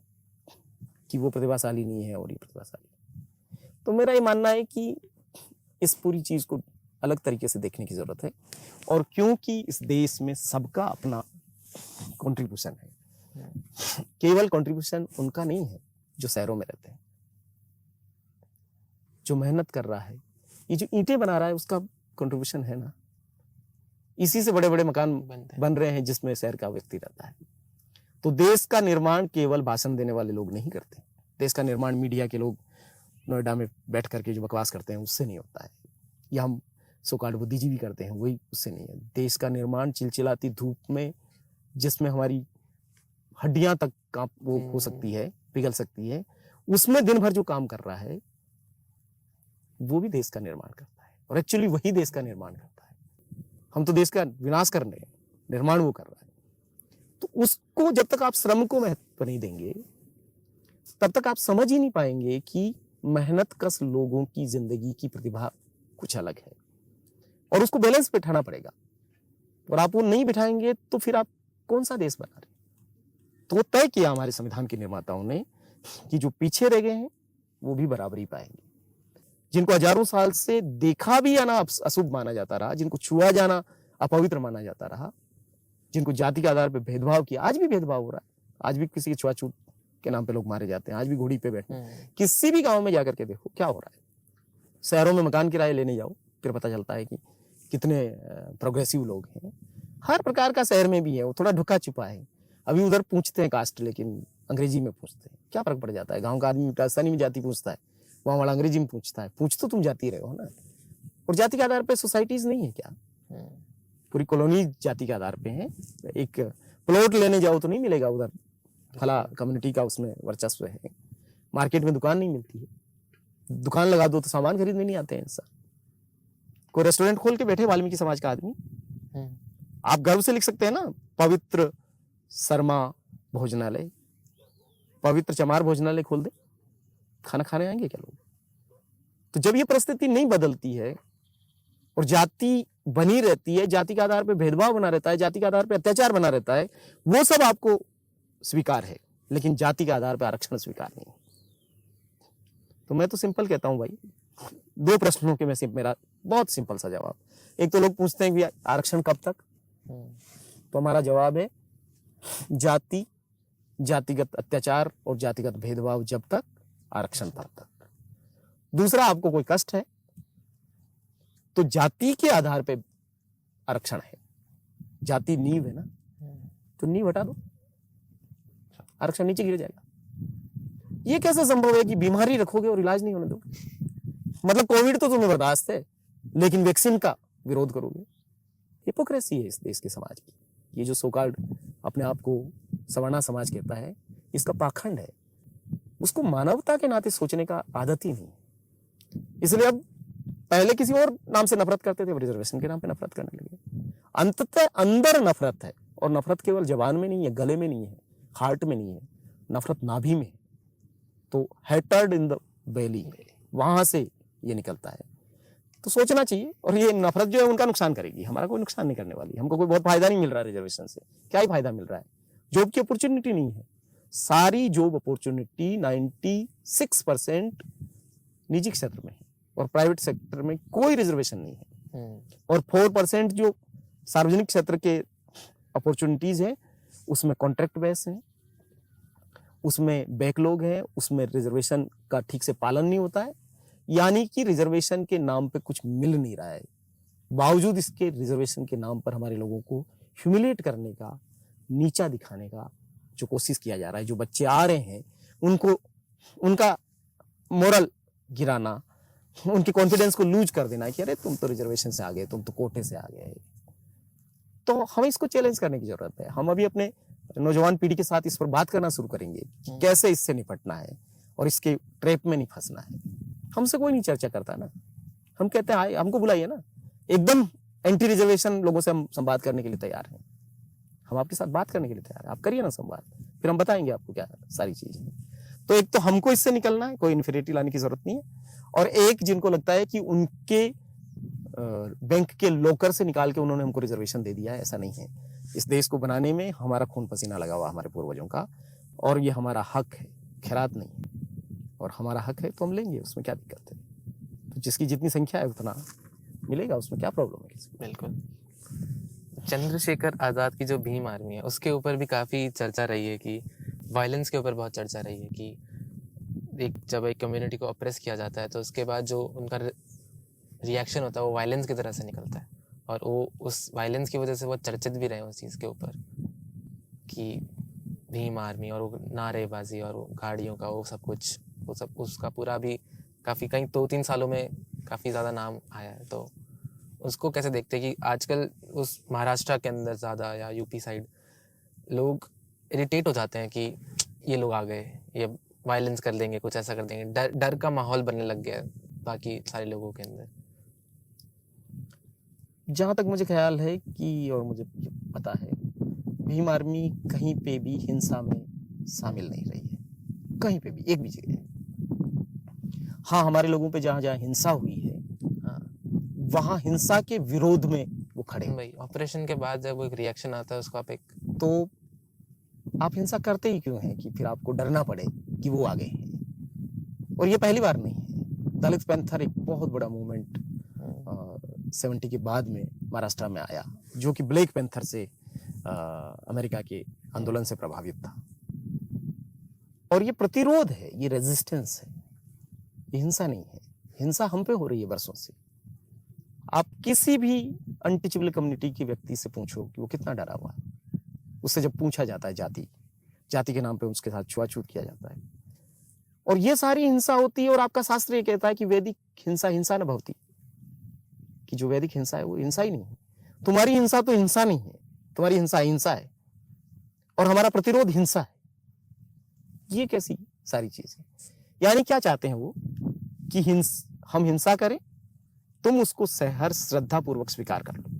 कि वो प्रतिभाशाली नहीं है और ये प्रतिभाशाली? तो मेरा ये मानना है कि इस पूरी चीज को अलग तरीके से देखने की जरूरत है। और क्योंकि इस देश में सबका अपना कंट्रीब्यूशन है, केवल कंट्रीब्यूशन उनका नहीं है जो शहरों में रहते हैं, जो मेहनत कर रहा है, ये जो ईंटें बना रहा है उसका कंट्रीब्यूशन है ना। इसी से बड़े बड़े मकान बन रहे हैं जिसमें शहर का व्यक्ति रहता है। तो देश का निर्माण केवल भाषण देने वाले लोग नहीं करते। देश का निर्माण मीडिया के लोग नोएडा में बैठ करके जो बकवास करते हैं उससे नहीं होता है, या हम सोकाल्ड बुद्धिजीवी करते हैं, वही उससे नहीं है। देश का निर्माण चिलचिलाती धूप में, जिसमें हमारी हड्डियां तक कांप वो हो सकती है, पिघल सकती है, उसमें दिन भर जो काम कर रहा है वो भी देश का निर्माण करता है। और एक्चुअली वही देश का निर्माण करता है। हम तो देश का विनाश कर रहे हैं, निर्माण वो कर रहा है। तो उसको जब तक आप श्रम को महत्व नहीं देंगे तब तक आप समझ ही नहीं पाएंगे कि मेहनत कश लोगों की जिंदगी की प्रतिभा कुछ अलग है और उसको बैलेंस पे बिठाना पड़ेगा। और आप वो नहीं बिठाएंगे तो फिर आप कौन सा देश बना रहे? तो वो तय किया हमारे संविधान के निर्माताओं ने कि जो पीछे रह गए हैं वो भी बराबरी पाएंगे। जिनको हजारों साल से देखा भी आना अशुभ माना जाता रहा, जिनको छुआ जाना अपवित्र माना जाता रहा, जिनको जाति के आधार पर भेदभाव किया, आज भी भेदभाव हो रहा है। आज भी किसी के छुआछूत के नाम पे लोग मारे जाते हैं, आज भी घोड़ी पे बैठे। किसी भी गांव में जाकर के देखो क्या हो रहा है। शहरों में मकान किराए लेने जाओ, फिर पता चलता है कि कितने प्रोग्रेसिव लोग हैं। हर प्रकार का शहर में भी है, वो थोड़ा ढुका छुपा है। अभी उधर पूछते हैं कास्ट, लेकिन अंग्रेजी में पूछते हैं, क्या फर्क पड़ जाता है। गाँव का आदमी राजस्थानी में जाति पूछता है, वहाँ वाला अंग्रेजी में पूछता है। पूछ तो तुम जाति रहे हो ना। और जाति के आधार पर सोसाइटीज नहीं है क्या? पूरी कॉलोनी जाति के आधार पे है। एक प्लॉट लेने जाओ तो नहीं मिलेगा उधर फला कम्युनिटी का उसमें वर्चस्व है। मार्केट में दुकान नहीं मिलती है, दुकान लगा दो तो सामान खरीदने नहीं आते हैं इंसान। कोई रेस्टोरेंट खोल के बैठे वाल्मीकि समाज का आदमी, आप गर्व से लिख सकते हैं ना, पवित्र शर्मा भोजनालय, पवित्र चमार भोजनालय खोल दे, खाना खाने आएंगे क्या लोग? तो जब ये परिस्थिति नहीं बदलती है और जाति बनी रहती है, जाति के आधार पे भेदभाव बना रहता है, जाति के आधार पे अत्याचार बना रहता है, वो सब आपको स्वीकार है, लेकिन जाति के आधार पे आरक्षण स्वीकार नहीं। तो मैं तो सिंपल कहता हूं भाई, 2 प्रश्नों के में से मेरा बहुत सिंपल सा जवाब। एक तो लोग पूछते हैं कि आरक्षण कब तक, तो हमारा जवाब है जाति, जातिगत अत्याचार और जातिगत भेदभाव जब तक, आरक्षण तब तक। दूसरा, आपको कोई कष्ट है तो जाति के आधार पे आरक्षण है, जाति नींव है ना, तो नींव हटा दो, आरक्षण नीचे गिर जाएगा। ये कैसे संभव है कि बीमारी रखोगे और इलाज नहीं होने दो? मतलब कोविड तो तुम्हें बर्दाश्त है, लेकिन वैक्सीन का विरोध करोगे। हिपोक्रेसी है इस देश के समाज की। ये जो सोकाल्ड अपने आप को सवर्णा समाज कहता है, इसका पाखंड है। उसको मानवता के नाते सोचने का आदत ही नहीं। इसलिए अब पहले किसी और नाम से नफरत करते थे, रिजर्वेशन के नाम पे नफरत करने लगे। अंततः अंदर नफरत है, और नफरत केवल जबान में नहीं है, गले में नहीं है, हार्ट में नहीं है, नफरत नाभि में है। तो हेटर्ड इन द बेली, वहां से ये निकलता है। तो सोचना चाहिए। और ये नफरत जो है उनका नुकसान करेगी, हमारा कोई नुकसान नहीं करने वाली। हमको कोई बहुत फायदा नहीं मिल रहा है रिजर्वेशन से, क्या ही फायदा मिल रहा है? जॉब की अपॉर्चुनिटी नहीं है। सारी जॉब अपॉर्चुनिटी 96% निजी क्षेत्र में है, और प्राइवेट सेक्टर में कोई रिजर्वेशन नहीं है। और 4% जो सार्वजनिक क्षेत्र के अपॉर्चुनिटीज है, उसमें कॉन्ट्रैक्ट बेस है, उसमें बैकलॉग है, उसमें रिजर्वेशन का ठीक से पालन नहीं होता है। यानी कि रिजर्वेशन के नाम पे कुछ मिल नहीं रहा है। बावजूद इसके रिजर्वेशन के नाम पर हमारे लोगों को ह्यूमिलेट करने का, नीचा दिखाने का जो कोशिश किया जा रहा है। जो बच्चे आ रहे हैं उनको, उनका मोरल गिराना, उनके कॉन्फिडेंस को लूज कर देना कि अरे तुम तो रिजर्वेशन से आ गए, तुम तो कोटे से आ गए। तो हमें इसको चैलेंज करने की जरूरत है। हम अभी अपने नौजवान पीढ़ी के साथ इस पर बात करना शुरू करेंगे कि कैसे इससे निपटना है और इसके ट्रैप में नहीं फंसना है। हमसे कोई नहीं चर्चा करता ना, हम कहते हैं हमको बुलाइए ना। एकदम एंटी रिजर्वेशन लोगों से हम संवाद करने के लिए तैयार हैं। हम आपके साथ बात करने के लिए तैयार हैं, आप करिए ना संवाद, फिर हम बताएंगे आपको क्या सारी चीजें। तो एक तो हमको इससे निकलना है, कोई इन्फीरियरिटी लाने की जरूरत नहीं है। और एक जिनको लगता है कि उनके बैंक के लॉकर से निकाल के उन्होंने हमको रिजर्वेशन दे दिया है, ऐसा नहीं है। इस देश को बनाने में हमारा खून पसीना लगा हुआ हमारे पूर्वजों का, और ये हमारा हक है, खैरात नहीं है। और हमारा हक है तो हम लेंगे, उसमें क्या दिक्कत है? तो जिसकी जितनी संख्या है उतना मिलेगा, उसमें क्या प्रॉब्लम है किसी को? बिल्कुल। चंद्रशेखर आज़ाद की जो भीम आर्मी है, उसके ऊपर भी काफ़ी चर्चा रही है कि वायलेंस के ऊपर बहुत चर्चा रही है कि जब एक कम्युनिटी को ऑप्रेस किया जाता है तो उसके बाद जो उनका रिएक्शन होता है वो वायलेंस की तरह से निकलता है। और वो उस वायलेंस की वजह से वो चर्चित भी रहे उस चीज़ के ऊपर कि भीम आर्मी, और वो नारेबाजी और वो गाड़ियों का वो सब कुछ, वो सब उसका पूरा भी काफ़ी कई 2-3 सालों में काफ़ी ज़्यादा नाम आया है। तो उसको कैसे देखते हैं कि आजकल उस महाराष्ट्र के अंदर ज़्यादा या यूपी साइड लोग इरिटेट हो जाते हैं कि ये लोग आ गए, ये वायलेंस कर देंगे, कुछ ऐसा कर देंगे, डर का माहौल बनने लग गया है बाकी सारे लोगों के अंदर। जहाँ तक मुझे ख्याल है कि, और मुझे पता है, भीम आर्मी कहीं पे भी हिंसा में शामिल नहीं रही है, कहीं पे भी, एक भी जगह। हाँ, हमारे लोगों पे जहाँ जहाँ हिंसा हुई है, हाँ, वहाँ हिंसा के विरोध में वो खड़े हैं। भाई ऑपरेशन के बाद जब एक रिएक्शन आता है उसको आप एक, तो आप हिंसा करते ही क्यों हैं कि फिर आपको डरना पड़े कि वो आ गए हैं? और ये पहली बार नहीं है। दलित पैंथर एक बहुत बड़ा मूवमेंट 70 के बाद में महाराष्ट्र में आया, जो कि ब्लैक पैंथर से अमेरिका के आंदोलन से प्रभावित था। और ये प्रतिरोध है, ये रेजिस्टेंस है, ये हिंसा नहीं है। हिंसा हम पे हो रही है वर्षों से। आप किसी भी अनटचेबल कम्युनिटी के व्यक्ति से पूछो कि वो कितना डरा हुआ है। उससे जब पूछा जाता है जाति के नाम पे उसके साथ छुआछूत किया जाता है, और ये सारी हिंसा होती है। और आपका शास्त्र ये कहता है कि वैदिक हिंसा हिंसा न भवती, कि जो वैदिक हिंसा है वो हिंसा ही नहीं है। तुम्हारी हिंसा तो हिंसा नहीं है, तुम्हारी हिंसा हिंसा है, और हमारा प्रतिरोध हिंसा है। ये कैसी सारी चीजें? यानी क्या चाहते हैं वो कि हम हिंसा करें, तुम उसको सहर्ष श्रद्धा पूर्वक स्वीकार कर लो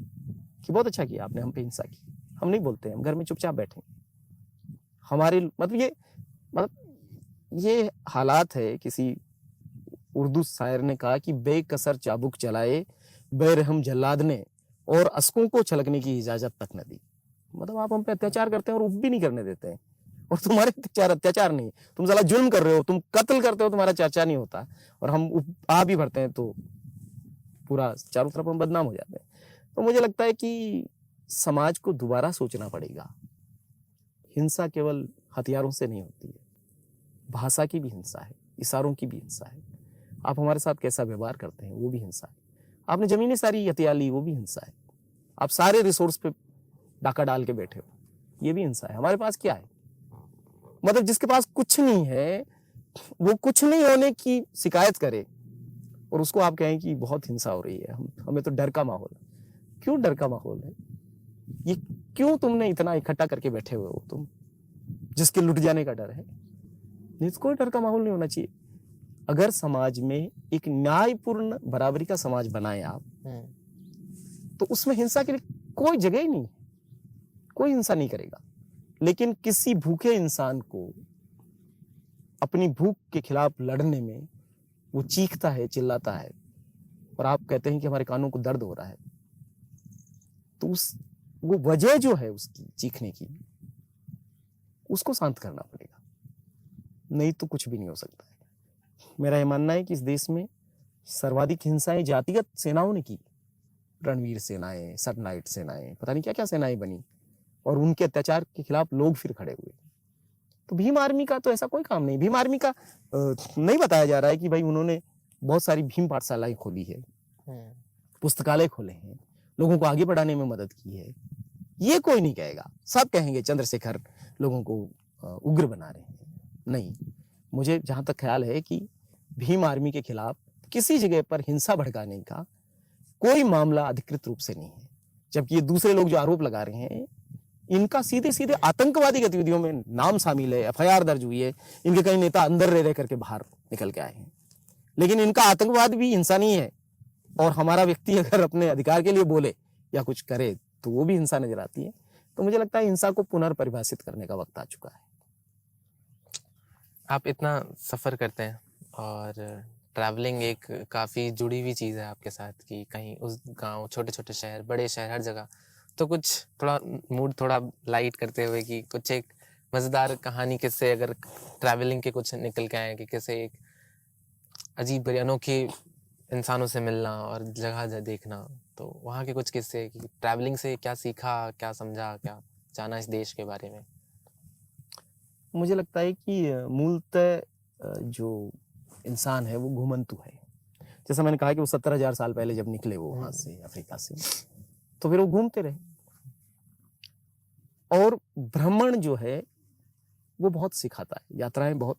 कि बहुत अच्छा किया आपने हम पे हिंसा की। हम नहीं बोलते हैं, हम घर में चुपचाप बैठेंगे। हमारे मतलब ये हालात है। किसी उर्दू शायर ने कहा कि बेकसर चाबुक चलाए बेरहम जल्लाद ने और अस्कों को छलकने की इजाजत तक न दी। मतलब आप हम पे अत्याचार करते हैं और उफ भी नहीं करने देते हैं, और तुम्हारे अत्याचार नहीं, तुम साला जुल्म कर रहे हो, तुम कत्ल करते हो, तुम्हारा चर्चा नहीं होता, और हम आ भी भरते हैं तो पूरा चारों तरफ हम बदनाम हो जाते हैं। तो मुझे लगता है कि समाज को दोबारा सोचना पड़ेगा। हिंसा केवल हथियारों से नहीं होती है, भाषा की भी हिंसा है, इशारों की भी हिंसा है, आप हमारे साथ कैसा व्यवहार करते हैं वो भी हिंसा है, आपने जमीनें सारी हथिया ली वो भी हिंसा है, आप सारे रिसोर्स पे डाका डाल के बैठे हो ये भी हिंसा है। हमारे पास क्या है? मतलब जिसके पास कुछ नहीं है वो कुछ नहीं होने की शिकायत करे और उसको आप कहें कि बहुत हिंसा हो रही है, हमें तो डर का माहौल है। क्यों डर का माहौल है? ये क्यों तुमने इतना इकट्ठा करके बैठे हुए हो तुम, जिसके लुट जाने का डर है? कोई डर का माहौल नहीं होना चाहिए। अगर समाज में एक न्यायपूर्ण बराबरी का समाज बनाए आप, तो उसमें हिंसा के लिए कोई जगह ही नहीं, कोई हिंसा नहीं करेगा। लेकिन किसी भूखे इंसान को अपनी भूख के खिलाफ लड़ने में वो चीखता है, चिल्लाता है, और आप कहते हैं कि हमारे कानों को दर्द हो रहा है, तो वो वजह जो है उसकी चीखने की, उसको शांत करना पड़ेगा, नहीं तो कुछ भी नहीं हो सकता है। मेरा ये मानना है कि इस देश में सर्वाधिक हिंसाएं जातिगत सेनाओं ने की, रणवीर सेनाएं, सटनाइट सेनाएं, पता नहीं क्या क्या सेनाएं बनी, और उनके अत्याचार के खिलाफ लोग फिर खड़े हुए। तो भीम आर्मी का तो ऐसा कोई काम नहीं, भीम आर्मी का नहीं बताया जा रहा है कि भाई उन्होंने बहुत सारी भीम पाठशालाएं खोली है, पुस्तकालय खोले हैं, लोगों को आगे बढ़ाने में मदद की है, ये कोई नहीं कहेगा। सब कहेंगे चंद्रशेखर लोगों को उग्र बना रहे हैं। नहीं, मुझे जहां तक ख्याल है कि भीम आर्मी के खिलाफ किसी जगह पर हिंसा भड़काने का कोई मामला अधिकृत रूप से नहीं है, जबकि ये दूसरे लोग जो आरोप लगा रहे हैं इनका सीधे सीधे आतंकवादी गतिविधियों में नाम शामिल है, एफआईआर दर्ज हुई है, इनके कई नेता अंदर रह करके बाहर निकल के आए हैं, लेकिन इनका आतंकवाद भी हिंसा नहीं है। और हमारा व्यक्ति अगर अपने अधिकार के लिए बोले या कुछ करे तो वो भी हिंसा नजर आती है। तो मुझे लगता है हिंसा को पुनर्परिभाषित करने का वक्त आ चुका है। आप इतना सफ़र करते हैं और ट्रैवलिंग एक काफ़ी जुड़ी हुई चीज़ है आपके साथ, कि कहीं उस गांव, छोटे छोटे शहर, बड़े शहर, हर जगह। तो कुछ थोड़ा मूड थोड़ा लाइट करते हुए कि कुछ एक मज़ेदार कहानी, किससे अगर ट्रैवलिंग के कुछ निकल के आए, कि कैसे एक अजीब बड़ी अनोखी इंसानों से मिलना और जगह देखना, तो वहाँ के कुछ किस्से कि ट्रैवलिंग से क्या सीखा, क्या समझा, क्या जाना इस देश के बारे में। मुझे लगता है कि मूलतः जो इंसान है वो घुमंतु है। जैसा मैंने कहा कि वो 70,000 साल पहले जब निकले वो वहां से, अफ्रीका से, तो फिर वो घूमते रहे। और भ्रमण जो है वो बहुत सिखाता है, यात्राएं बहुत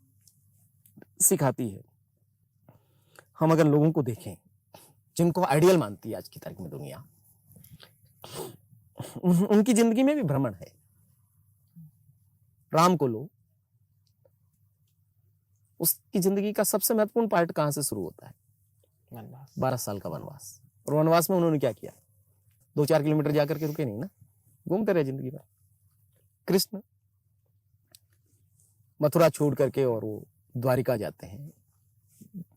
सिखाती है। हम अगर लोगों को देखें जिनको आइडियल मानती है आज की तारीख में दुनिया, उनकी जिंदगी में भी भ्रमण है। राम को लो, उसकी जिंदगी का सबसे महत्वपूर्ण पार्ट कहां से शुरू होता है? वनवास। 12 साल का वनवास। और वनवास में उन्होंने क्या किया? 2-4 किलोमीटर जाकर के रुके नहीं ना, घूमते रहे जिंदगी भर। कृष्ण मथुरा छोड़ करके और वो द्वारिका जाते हैं,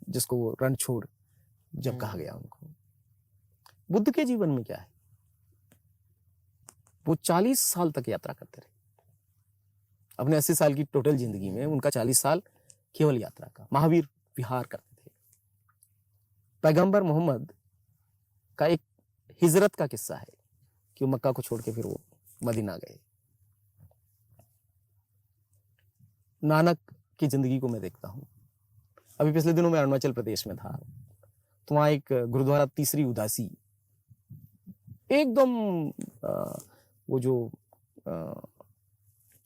जिसको वो रण छोड़ जब कहा गया उनको। बुद्ध के जीवन में क्या है? वो 40 साल तक यात्रा करते रहे। अपने 80 साल की टोटल जिंदगी में उनका 40 साल केवल यात्रा का, महावीर विहार करते थे। पैगंबर मोहम्मद का एक हिजरत का किस्सा है कि वो मक्का को छोड़ के फिर वो मदीना गए। नानक की जिंदगी को मैं देखता हूँ। अभी पिछले दिनों में अरुणाचल प्रदेश में था, तो वहाँ एक गुरुद्वारा तीसरी उदासी, एकदम वो जो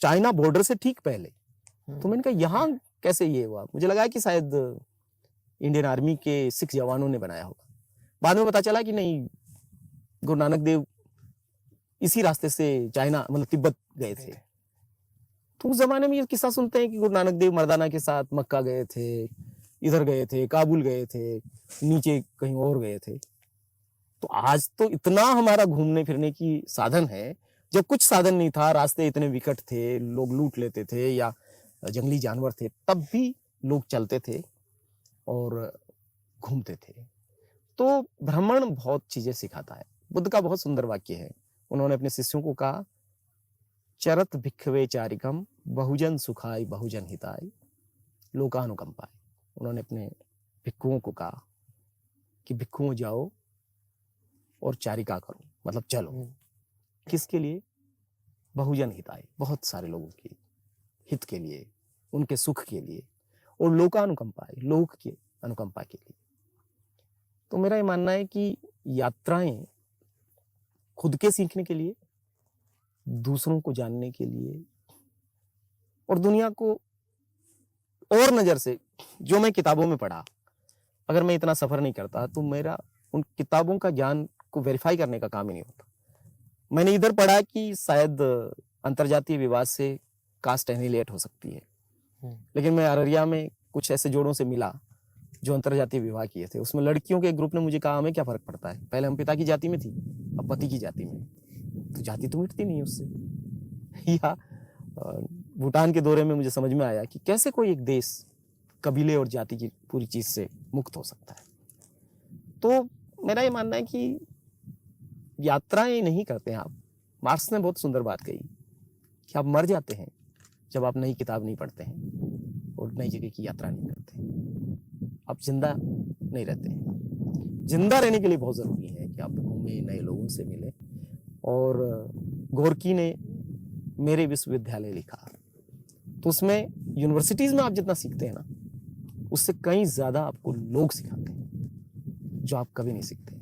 चाइना बॉर्डर से ठीक पहले। तो मैंने कहा यहाँ कैसे ये हुआ? मुझे लगा कि शायद इंडियन आर्मी के 6 जवानों ने बनाया होगा। बाद में पता चला कि नहीं, गुरु नानक देव इसी रास्ते से चाइना मतलब तिब्बत गए थे। तो उस जमाने में ये किस्सा सुनते हैं कि गुरु नानक देव मर्दाना के साथ मक्का गए थे, इधर गए थे, काबुल गए थे, नीचे कहीं और गए थे। तो आज तो इतना हमारा घूमने फिरने की साधन है, जब कुछ साधन नहीं था, रास्ते इतने विकट थे, लोग लूट लेते थे या जंगली जानवर थे, तब भी लोग चलते थे और घूमते थे। तो भ्रमण बहुत चीजें सिखाता है। बुद्ध का बहुत सुंदर वाक्य है, उन्होंने अपने शिष्यों को कहा, चरत भिक्खवे चारिकम बहुजन सुखाय बहुजन हिताय लोकानुकंपाय। उन्होंने अपने भिक्षुओं को कहा कि भिक्षुओं जाओ और चारिका करो, मतलब चलो। किसके लिए? बहुजन हिताय, बहुत सारे लोगों के हित के लिए, उनके सुख के लिए, और लोकानुकंपाय, लोक के अनुकंपा के लिए। तो मेरा ये मानना है कि यात्राएं खुद के सीखने के लिए, दूसरों को जानने के लिए, और दुनिया को और नजर से, जो मैं किताबों में पढ़ा, अगर मैं इतना सफर नहीं करता तो मेरा उन किताबों का ज्ञान को वेरीफाई करने का काम ही नहीं होता। मैंने इधर पढ़ा कि शायद अंतरजातीय विवाह से कास्ट एनिलेट हो सकती है, लेकिन मैं अररिया में कुछ ऐसे जोड़ों से मिला जो अंतरजातीय विवाह किए थे। उसमें लड़कियों के एक ग्रुप ने मुझे कहा, हमें क्या फर्क पड़ता है, पहले हम पिता की जाति में थी, अब पति की जाति में, तो जाति तो मिटती नहीं उससे। या भूटान के दौरे में मुझे समझ में आया कि कैसे कोई एक देश कबीले और जाति की पूरी चीज से मुक्त हो सकता है। तो मेरा ये मानना है कि यात्राएं नहीं करते हैं आप। मार्क्स ने बहुत सुंदर बात कही कि आप मर जाते हैं जब आप नई किताब नहीं पढ़ते हैं और नई जगह की यात्रा नहीं करते। आप जिंदा नहीं रहते हैं। जिंदा रहने के लिए बहुत जरूरी है कि आप घूमें, नए लोगों से मिले। और गोरकी ने मेरे विश्वविद्यालय लिखा, तो उसमें यूनिवर्सिटीज में आप जितना सीखते हैं ना, उससे कहीं ज्यादा आपको लोग सिखाते हैं जो आप कभी नहीं सीखते।